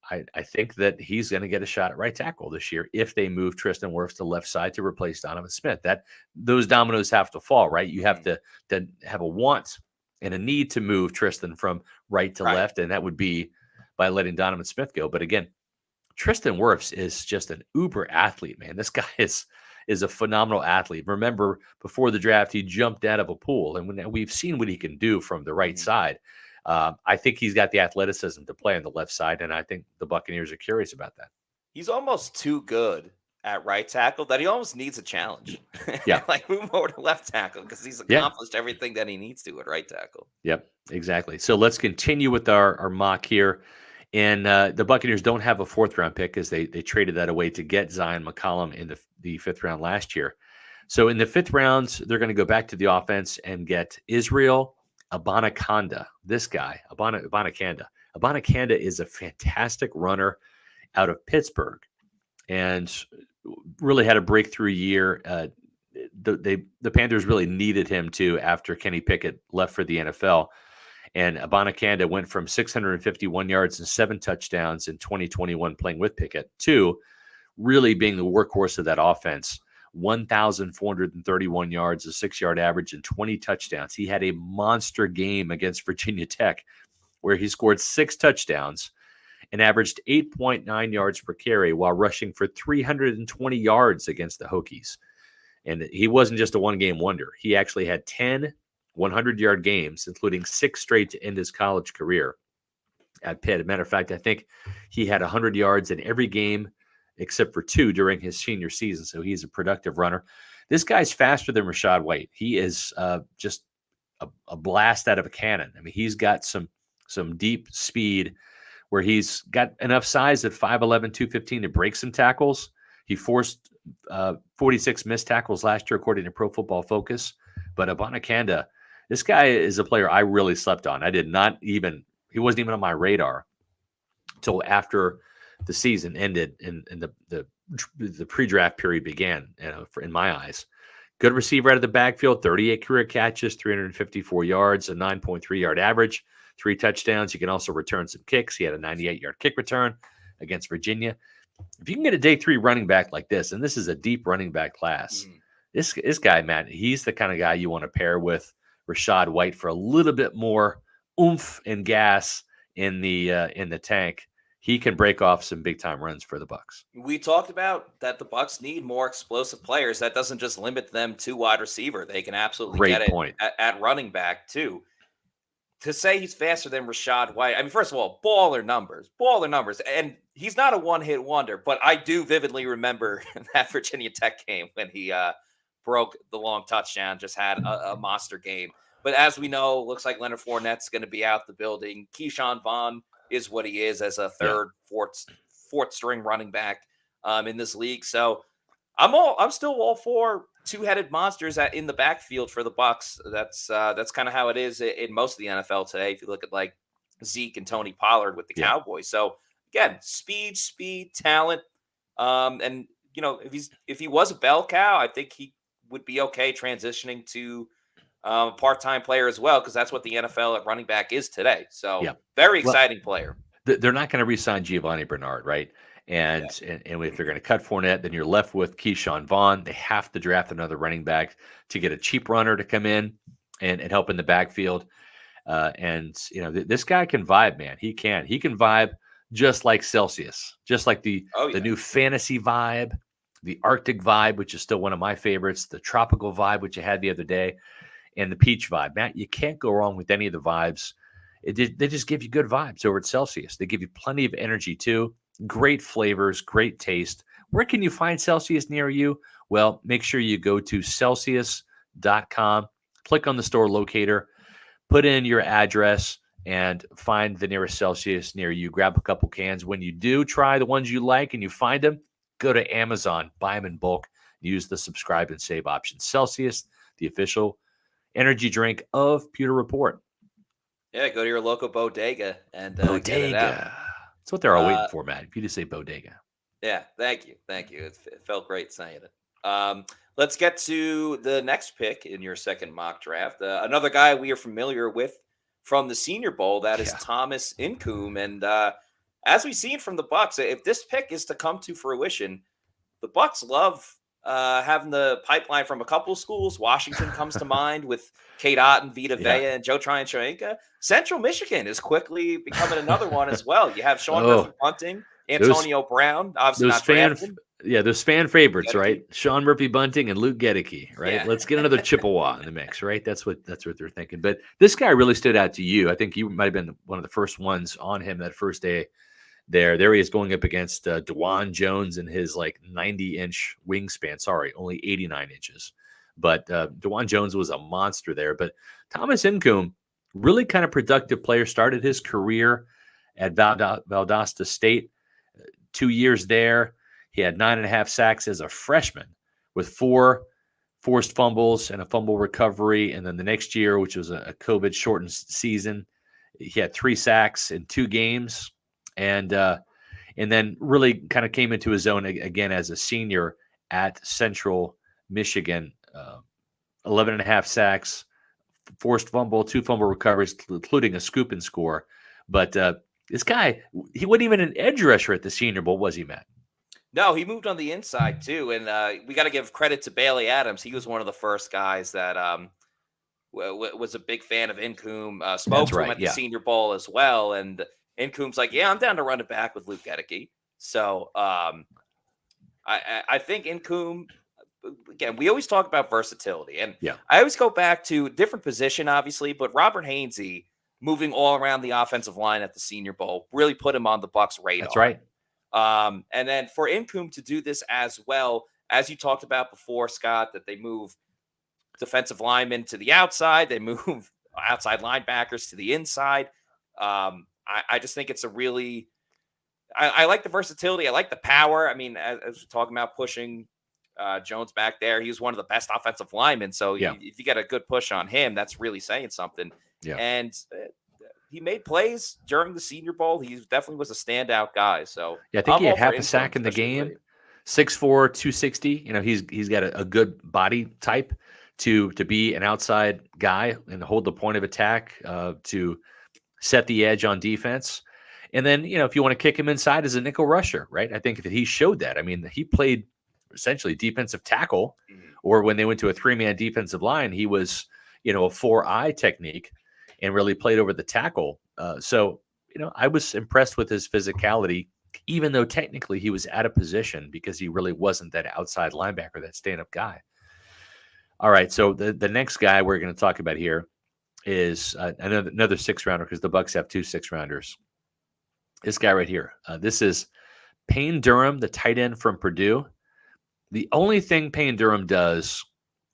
I think that he's going to get a shot at right tackle this year if they move Tristan Wirfs to left side to replace Donovan Smith. Those dominoes have to fall, right? You have to have a want and a need to move Tristan from right to left, and that would be by letting Donovan Smith go. But again, Tristan Wirfs is just an uber athlete, man. This guy is a phenomenal athlete. Remember, before the draft, he jumped out of a pool, and we've seen what he can do from the right side. I think he's got the athleticism to play on the left side, and I think the Buccaneers are curious about that. He's almost too good at right tackle that he almost needs a challenge. Yeah. Like move over to left tackle because he's accomplished everything that he needs to at right tackle. Yep, exactly. So let's continue with our mock here. And the Buccaneers don't have a 4th-round pick because they traded that away to get Zion McCollum in the 5th round last year. So in the 5th round, they're going to go back to the offense and get Israel Abanikanda. This guy, Abanikanda. Abanikanda is a fantastic runner out of Pittsburgh and really had a breakthrough year. The Panthers really needed him to after Kenny Pickett left for the NFL. And Abanikanda went from 651 yards and 7 touchdowns in 2021 playing with Pickett to really being the workhorse of that offense 1,431 yards, a 6-yard average, and 20 touchdowns. He had a monster game against Virginia Tech where he scored 6 touchdowns and averaged 8.9 yards per carry while rushing for 320 yards against the Hokies. And he wasn't just a one-game wonder. He actually had 10 100-yard games, including 6 straight to end his college career at Pitt. As a matter of fact, I think he had 100 yards in every game except for 2 during his senior season. So he's a productive runner. This guy's faster than Rachaad White. He is just a blast out of a cannon. I mean, he's got some deep speed where he's got enough size at 5'11", 215 to break some tackles. He forced 46 missed tackles last year, according to Pro Football Focus. But Abanikanda, this guy is a player I really slept on. He wasn't even on my radar until after the season ended and the pre-draft period began, in my eyes. Good receiver out of the backfield, 38 career catches, 354 yards, a 9.3-yard average, 3 touchdowns. You can also return some kicks. He had a 98-yard kick return against Virginia. If you can get a day 3 running back like this, and this is a deep running back class, this guy, Matt, he's the kind of guy you want to pair with Rachaad White for a little bit more oomph and gas in the tank. He can break off some big-time runs for the Bucs. We talked about that the Bucs need more explosive players. That doesn't just limit them to wide receiver. They can absolutely get it at running back, too. To say he's faster than Rachaad White, I mean, first of all, baller numbers. And he's not a one-hit wonder, but I do vividly remember that Virginia Tech game when he broke the long touchdown, just had a monster game. But as we know, looks like Leonard Fournette's going to be out the building. Keyshawn Vaughn is what he is as a third, fourth string running back in this league. So I'm still all for 2-headed monsters in the backfield for the Bucs. That's kind of how it is in most of the NFL today. If you look at like Zeke and Tony Pollard with the Cowboys. So again, speed, talent. And if he was a bell cow, I think he would be okay transitioning to part-time player as well, because that's what the NFL at running back is today. So very exciting player. They're not going to re-sign Giovanni Bernard, right? And if they're going to cut Fournette, then you're left with Keyshawn Vaughn. They have to draft another running back to get a cheap runner to come in and help in the backfield. This guy can vibe, man. He can vibe just like Celsius, just like the new fantasy vibe, the Arctic vibe, which is still one of my favorites, the tropical vibe, which I had the other day, and the peach vibe. Matt, you can't go wrong with any of the vibes. They just give you good vibes over at Celsius. They give you plenty of energy too. Great flavors, great taste. Where can you find Celsius near you? Well, make sure you go to Celsius.com, click on the store locator, put in your address, and find the nearest Celsius near you. Grab a couple cans. When you do try the ones you like and you find them, go to Amazon, buy them in bulk, use the subscribe and save option. Celsius, the official energy drink of Pewter Report. Yeah, go to your local bodega and bodega. That's what they're all waiting for, Matt. If you just say bodega. Yeah, thank you. It felt great saying it. Let's get to the next pick in your second mock draft. Another guy we are familiar with from the Senior Bowl, that is Thomas Incoom. And as we've seen from the Bucs, if this pick is to come to fruition, the Bucs love having the pipeline from a couple of schools. Washington comes to mind with Kate Otten, Vita Vea, and Joe Tryon-Shoyinka. Central Michigan is quickly becoming another one as well. You have Sean Murphy-Bunting, Antonio Brown, obviously not drafted. Those fan favorites, right? Sean Murphy-Bunting and Luke Gedeke, right? Yeah. Let's get another Chippewa in the mix, right? That's what they're thinking. But this guy really stood out to you. I think you might have been one of the first ones on him that first day. There he is going up against DeJuan Jones and his 90-inch wingspan. Sorry, only 89 inches. But DeJuan Jones was a monster there. But Thomas Incoom, really kind of productive player, started his career at Valdosta State. 2 years there. He had 9.5 sacks as a freshman with 4 forced fumbles and a fumble recovery. And then the next year, which was a COVID-shortened season, he had 3 sacks in 2 games. And then really kind of came into his own again as a senior at Central Michigan. 11.5 sacks, forced fumble, 2 fumble recoveries, including a scoop and score. But this guy, he wasn't even an edge rusher at the Senior Bowl, was he, Matt? No, he moved on the inside too, and we got to give credit to Bailey Adams. He was one of the first guys that was a big fan of Incoom. Spoke That's to him right. at the Yeah. Senior Bowl as well, and Incoom's like, "Yeah, I'm down to run it back with Luke Gedeke." So I think Incoom. Again, we always talk about versatility, and Yeah. I always go back to different position, obviously, but Robert Hainsey moving all around the offensive line at the Senior Bowl really put him on the Bucs radar. That's right. And then for Incoom to do this as well, as you talked about before, Scott, that they move defensive linemen to the outside, they move outside linebackers to the inside. I just think it's a really, I like the versatility. I like the power. I mean, as we're talking about pushing Jones back there, he was one of the best offensive linemen. So Yeah. if you get a good push on him, that's really saying something. Yeah. And he made plays during the Senior Bowl. He definitely was a standout guy. So Yeah, I think he I'm had all for half a Incoom, sack in the especially game. late. 6'4", 260. You know, he's got a good body type to be an outside guy and hold the point of attack, to set the edge on defense. And then, you know, if you want to kick him inside as a nickel rusher, right? I think that he showed that. I mean, he played essentially defensive tackle, or when they went to a 3-man defensive line, he was, you know, a 4-eye technique and really played over the tackle. So, you know, I was impressed with his physicality, even though technically he was out of position because he really wasn't that outside linebacker, that stand-up guy. All right, so the next guy we're going to talk about here is another 6-rounder, because the Bucs have 2 6-rounders. This guy right here. This is Payne Durham, the tight end from Purdue. The only thing Payne Durham does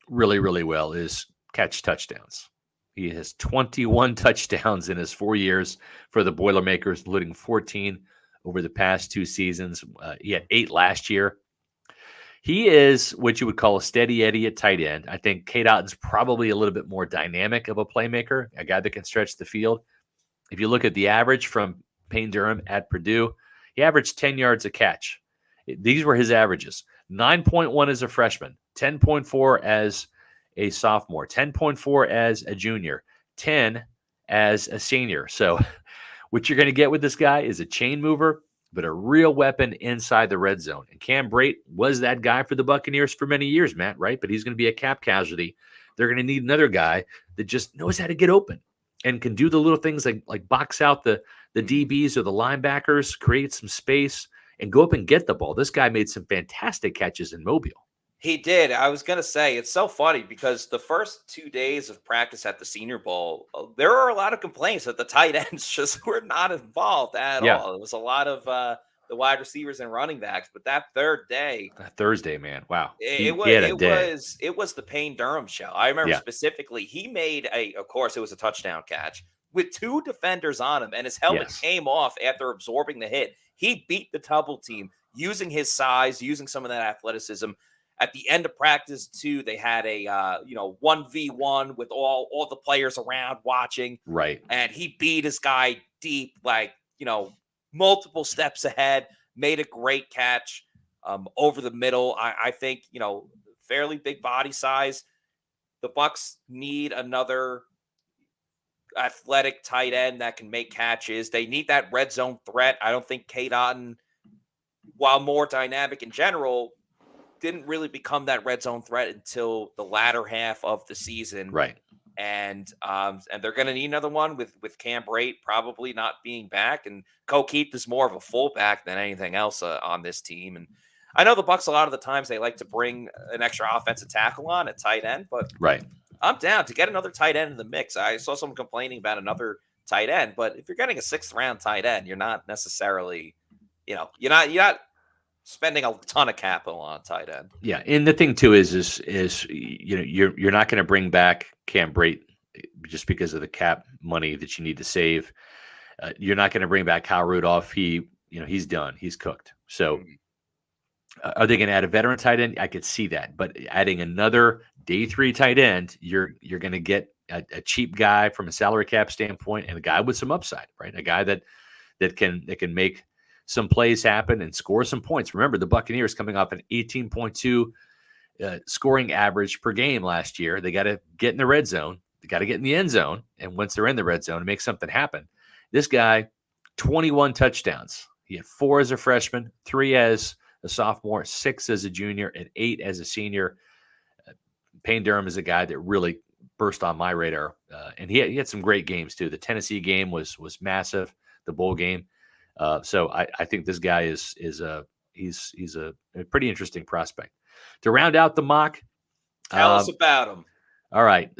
really, really well is catch touchdowns. He has 21 touchdowns in his 4 years for the Boilermakers, including 14 over the past 2 seasons. He had 8 last year. He is what you would call a steady Eddie at tight end. I think Cade Otton's probably a little bit more dynamic of a playmaker, a guy that can stretch the field. If you look at the average from Payne Durham at Purdue, he averaged 10 yards a catch. These were his averages. 9.1 as a freshman, 10.4 as a sophomore, 10.4 as a junior, 10 as a senior. So what you're going to get with this guy is a chain mover, but a real weapon inside the red zone. And Cam Brate was that guy for the Buccaneers for many years, Matt, right? But he's going to be a cap casualty. They're going to need another guy that just knows how to get open and can do the little things like box out the DBs or the linebackers, create some space, and go up and get the ball. This guy made some fantastic catches in Mobile. He did. I was going to say, it's so funny because the first 2 days of practice at the Senior Bowl, there were a lot of complaints that the tight ends just were not involved at all. It was a lot of the wide receivers and running backs. But that third day, Thursday, man, wow, it was the Payne Durham show. I remember specifically, he made of course, it was a touchdown catch with 2 defenders on him, and his helmet came off after absorbing the hit. He beat the double team using his size, using some of that athleticism. At the end of practice, too, they had a 1v1 with all the players around watching. Right. And he beat his guy deep, multiple steps ahead, made a great catch over the middle. I think, fairly big body size. The Bucs need another athletic tight end that can make catches. They need that red zone threat. I don't think Cade Otton, while more dynamic in general, didn't really become that red zone threat until the latter half of the season. Right. And they're going to need another one with Cam Brate probably not being back. And Keith is more of a fullback than anything else on this team. And I know the Bucs, a lot of the times they like to bring an extra offensive tackle on at tight end, but I'm down to get another tight end in the mix. I saw someone complaining about another tight end, but if you're getting a 6th round tight end, you're not necessarily, you're not spending a ton of capital on tight end. Yeah, and the thing too is you're not going to bring back Cam Brate just because of the cap money that you need to save. You're not going to bring back Kyle Rudolph. He's done. He's cooked. So are they going to add a veteran tight end? I could see that, but adding another day 3 tight end, you're going to get a cheap guy from a salary cap standpoint and a guy with some upside, right? A guy that can make some plays happen and score some points. Remember, the Buccaneers coming off an 18.2 scoring average per game last year. They got to get in the red zone. They got to get in the end zone. And once they're in the red zone, make something happen. This guy, 21 touchdowns. He had 4 as a freshman, 3 as a sophomore, 6 as a junior, and 8 as a senior. Payne Durham is a guy that really burst on my radar, and he had some great games too. The Tennessee game was massive, the bowl game. So I think this guy is he's a pretty interesting prospect. To round out the mock, Tell us about him. all right,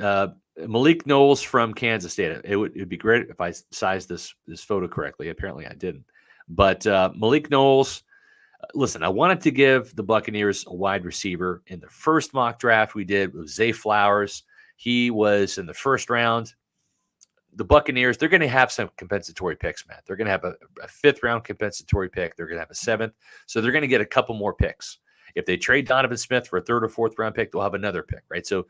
Malik Knowles from Kansas State. It'd be great if I sized this photo correctly. Apparently, I didn't. But Malik Knowles. Listen, I wanted to give the Buccaneers a wide receiver. In the first mock draft we did with Zay Flowers, he was in the first round. The Buccaneers, they're going to have some compensatory picks, Matt. They're going to have a 5th round compensatory pick. They're going to have a 7th. So they're going to get a couple more picks. If they trade Donovan Smith for a 3rd or 4th round pick, they'll have another pick, right? So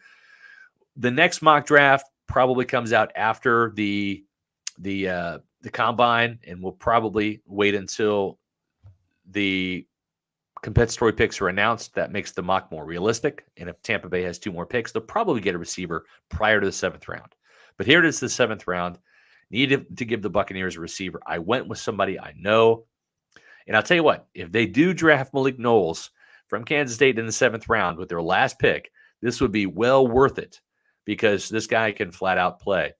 the next mock draft probably comes out after the combine, and we'll probably wait until the compensatory picks are announced. That makes the mock more realistic. And if Tampa Bay has 2 more picks, they'll probably get a receiver prior to the 7th round. But here it is, the 7th round. Needed to give the Buccaneers a receiver. I went with somebody I know. And I'll tell you what, if they do draft Malik Knowles from Kansas State in the 7th round with their last pick, this would be well worth it because this guy can flat out play.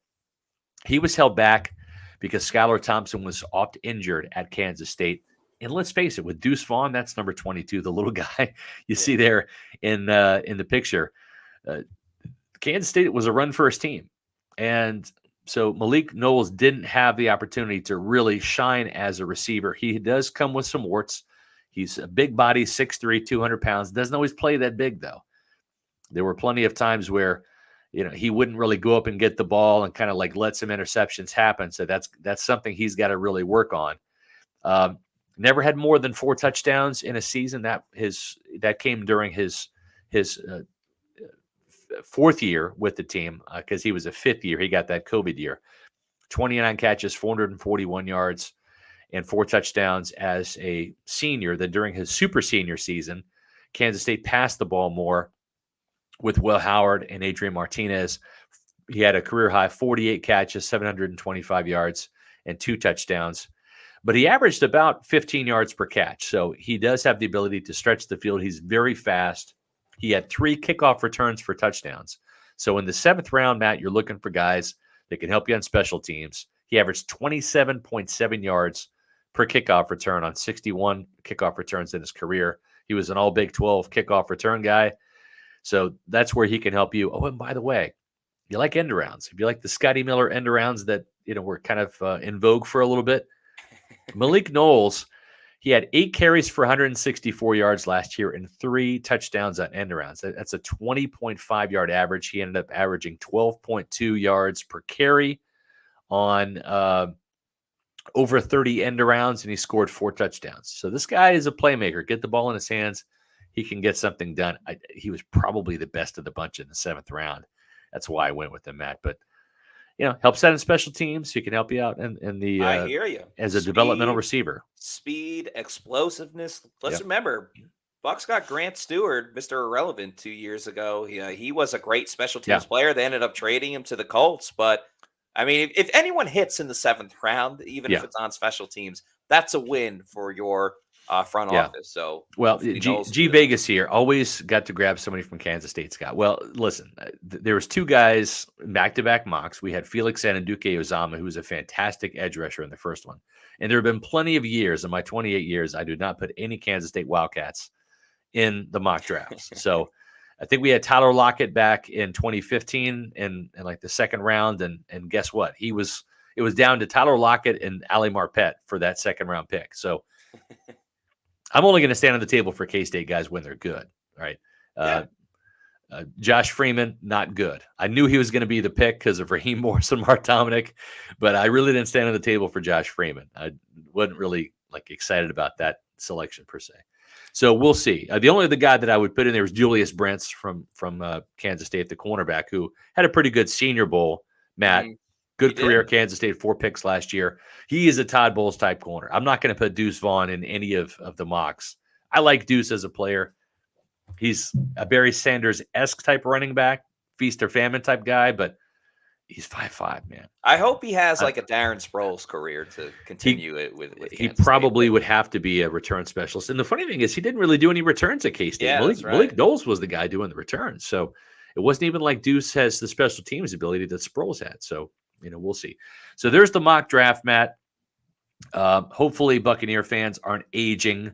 He was held back because Skylar Thompson was oft injured at Kansas State. And let's face it, with Deuce Vaughn, that's number 22, the little guy you see there in the picture. Kansas State was a run-first team. And so Malik Knowles didn't have the opportunity to really shine as a receiver. He does come with some warts. He's a big body, 6'3", 200 pounds. Doesn't always play that big, though. There were plenty of times where he wouldn't really go up and get the ball and kind of like let some interceptions happen. So that's something he's got to really work on. Never had more than 4 touchdowns in a season. That came during his 4th year with the team because he was a 5th year. He got that COVID year. 29 catches, 441 yards, and 4 touchdowns as a senior. Then during his super senior season, Kansas State passed the ball more with Will Howard and Adrian Martinez. He had a career high 48 catches, 725 yards, and 2 touchdowns. But he averaged about 15 yards per catch. So he does have the ability to stretch the field. He's very fast. He had 3 kickoff returns for touchdowns. So in the 7th round, Matt, you're looking for guys that can help you on special teams. He averaged 27.7 yards per kickoff return on 61 kickoff returns in his career. He was an all Big 12 kickoff return guy. So that's where he can help you. Oh, and by the way, you like end arounds. If you like the Scotty Miller end arounds that were kind of in vogue for a little bit, Malik Knowles, he had 8 carries for 164 yards last year and 3 touchdowns on end arounds. That's a 20.5 yard average. He ended up averaging 12.2 yards per carry on over 30 end arounds, and he scored 4 touchdowns. So this guy is a playmaker. Get the ball in his hands. He can get something done. He was probably the best of the bunch in the 7th round. That's why I went with him, Matt. But helps out in special teams. He can help you out in the. I hear you. As a developmental receiver. Speed, explosiveness. Let's remember, Bucs got Grant Stewart, Mr. Irrelevant, 2 years ago. He was a great special teams player. They ended up trading him to the Colts. But I mean, if anyone hits in the 7th round, even if it's on special teams, that's a win for your front office. So, well, G Vegas here always got to grab somebody from Kansas State, Scott. Well, listen, there was 2 guys back-to-back mocks. We had Felix Ananduke Ozama, who was a fantastic edge rusher in the first one. And there have been plenty of years in my 28 years, I did not put any Kansas State Wildcats in the mock drafts. So I think we had Tyler Lockett back in 2015 in like the 2nd round. And guess what? It was down to Tyler Lockett and Ali Marpet for that 2nd round pick. So I'm only going to stand on the table for K-State guys when they're good. All right. Josh Freeman, not good. I knew he was going to be the pick because of Raheem Morris and Mark Dominic, but I really didn't stand on the table for Josh Freeman. I wasn't really excited about that selection per se. So we'll see. The only other guy that I would put in there was Julius Brents from Kansas State, the cornerback, who had a pretty good Senior Bowl, Matt. Good career, Kansas State, 4 picks last year. He is a Todd Bowles type corner. I'm not going to put Deuce Vaughn in any of the mocks. I like Deuce as a player. He's a Barry Sanders-esque type running back, feast or famine type guy, but He's 5'5", man. I hope he has like a Darren Sproles career to continue it with He Kansas probably State. would have to be a return specialist. And the funny thing is, he didn't really do any returns at K-State. Yeah, that's Malik right. Knowles was the guy doing the returns. So it wasn't even like Deuce has the special teams ability that Sproles had. So, we'll see. So there's the mock draft, Matt. Hopefully Buccaneer fans aren't aging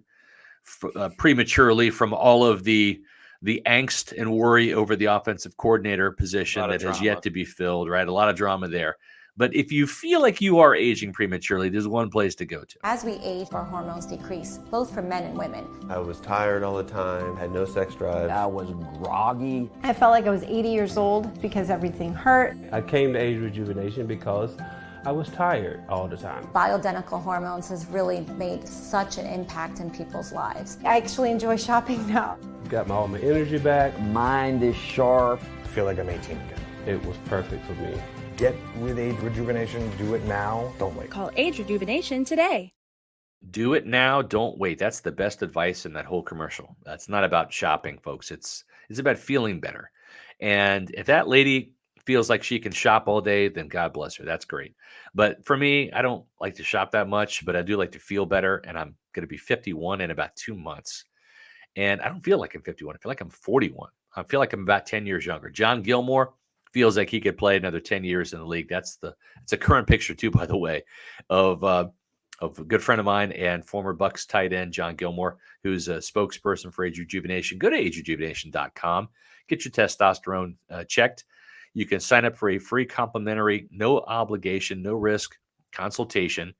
prematurely from all of the angst and worry over the offensive coordinator position that has yet to be filled, right? A lot of drama there. But if you feel like you are aging prematurely, there's one place to go to. As we age, our hormones decrease, both for men and women. I was tired all the time, had no sex drive. I was groggy. I felt like I was 80 years old because everything hurt. I came to age rejuvenation because I was tired all the time. Bioidentical hormones has really made such an impact in people's lives. I actually enjoy shopping now. Got all my energy back. Mind is sharp. I feel like I'm 18 again. It was perfect for me. Get with age rejuvenation. Do it now. Don't wait. Call Age Rejuvenation today. Do it now. Don't wait. That's the best advice in that whole commercial. That's not about shopping, folks. It's about feeling better. And if that lady feels like she can shop all day, then God bless her. That's great. But for me, I don't like to shop that much, but I do like to feel better. And I'm going to be 51 in about 2 months. And I don't feel like I'm 51. I feel like I'm 41. I feel like I'm about 10 years younger. John Gilmore feels like he could play another 10 years in the league. It's a current picture too, by the way, of a good friend of mine and former Bucs tight end, John Gilmore, who's a spokesperson for Age Rejuvenation. Go to agerejuvenation.com. Get your testosterone checked. You can sign up for a free complimentary, no obligation, no risk consultation,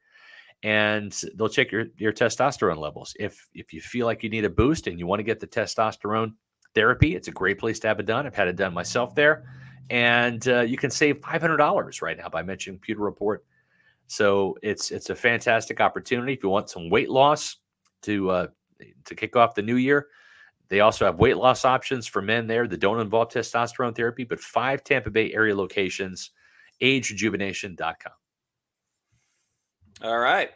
and they'll check your testosterone levels. If you feel like you need a boost and you want to get the testosterone therapy, it's a great place to have it done. I've had it done myself there. And you can save $500 right now by mentioning Pewter Report. So it's a fantastic opportunity. If you want some weight loss to kick off the new year, they also have weight loss options for men there that don't involve testosterone therapy, but 5 Tampa Bay area locations, agerejuvenation.com. All right.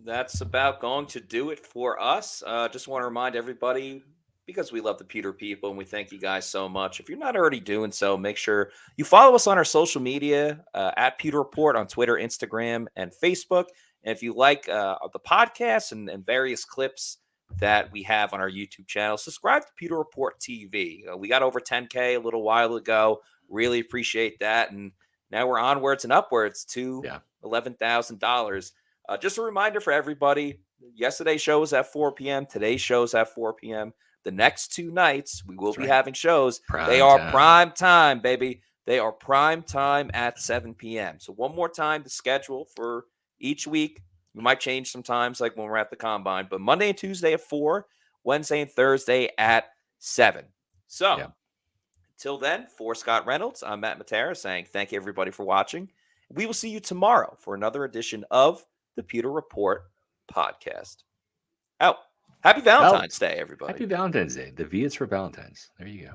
That's about going to do it for us. Just want to remind everybody, because we love the Pewter people and we thank you guys so much. If you're not already doing so, make sure you follow us on our social media at Pewter Report on Twitter, Instagram, and Facebook. And if you like the podcast and various clips that we have on our YouTube channel, subscribe to Pewter Report TV. We got over 10K a little while ago. Really appreciate that. And now we're onwards and upwards to $11,000. Just a reminder for everybody, yesterday's show was at 4 p.m. Today's show is at 4 p.m. The next 2 nights, we will be having shows. They are prime time, baby. They are prime time at 7 p.m. So one more time to schedule for each week. We might change sometimes, like when we're at the Combine. But Monday and Tuesday at 4, Wednesday and Thursday at 7. So until then, for Scott Reynolds, I'm Matt Matera saying thank you, everybody, for watching. We will see you tomorrow for another edition of the Pewter Report podcast. Out. Happy Valentine's Day, everybody. Happy Valentine's Day. The V is for Valentine's. There you go.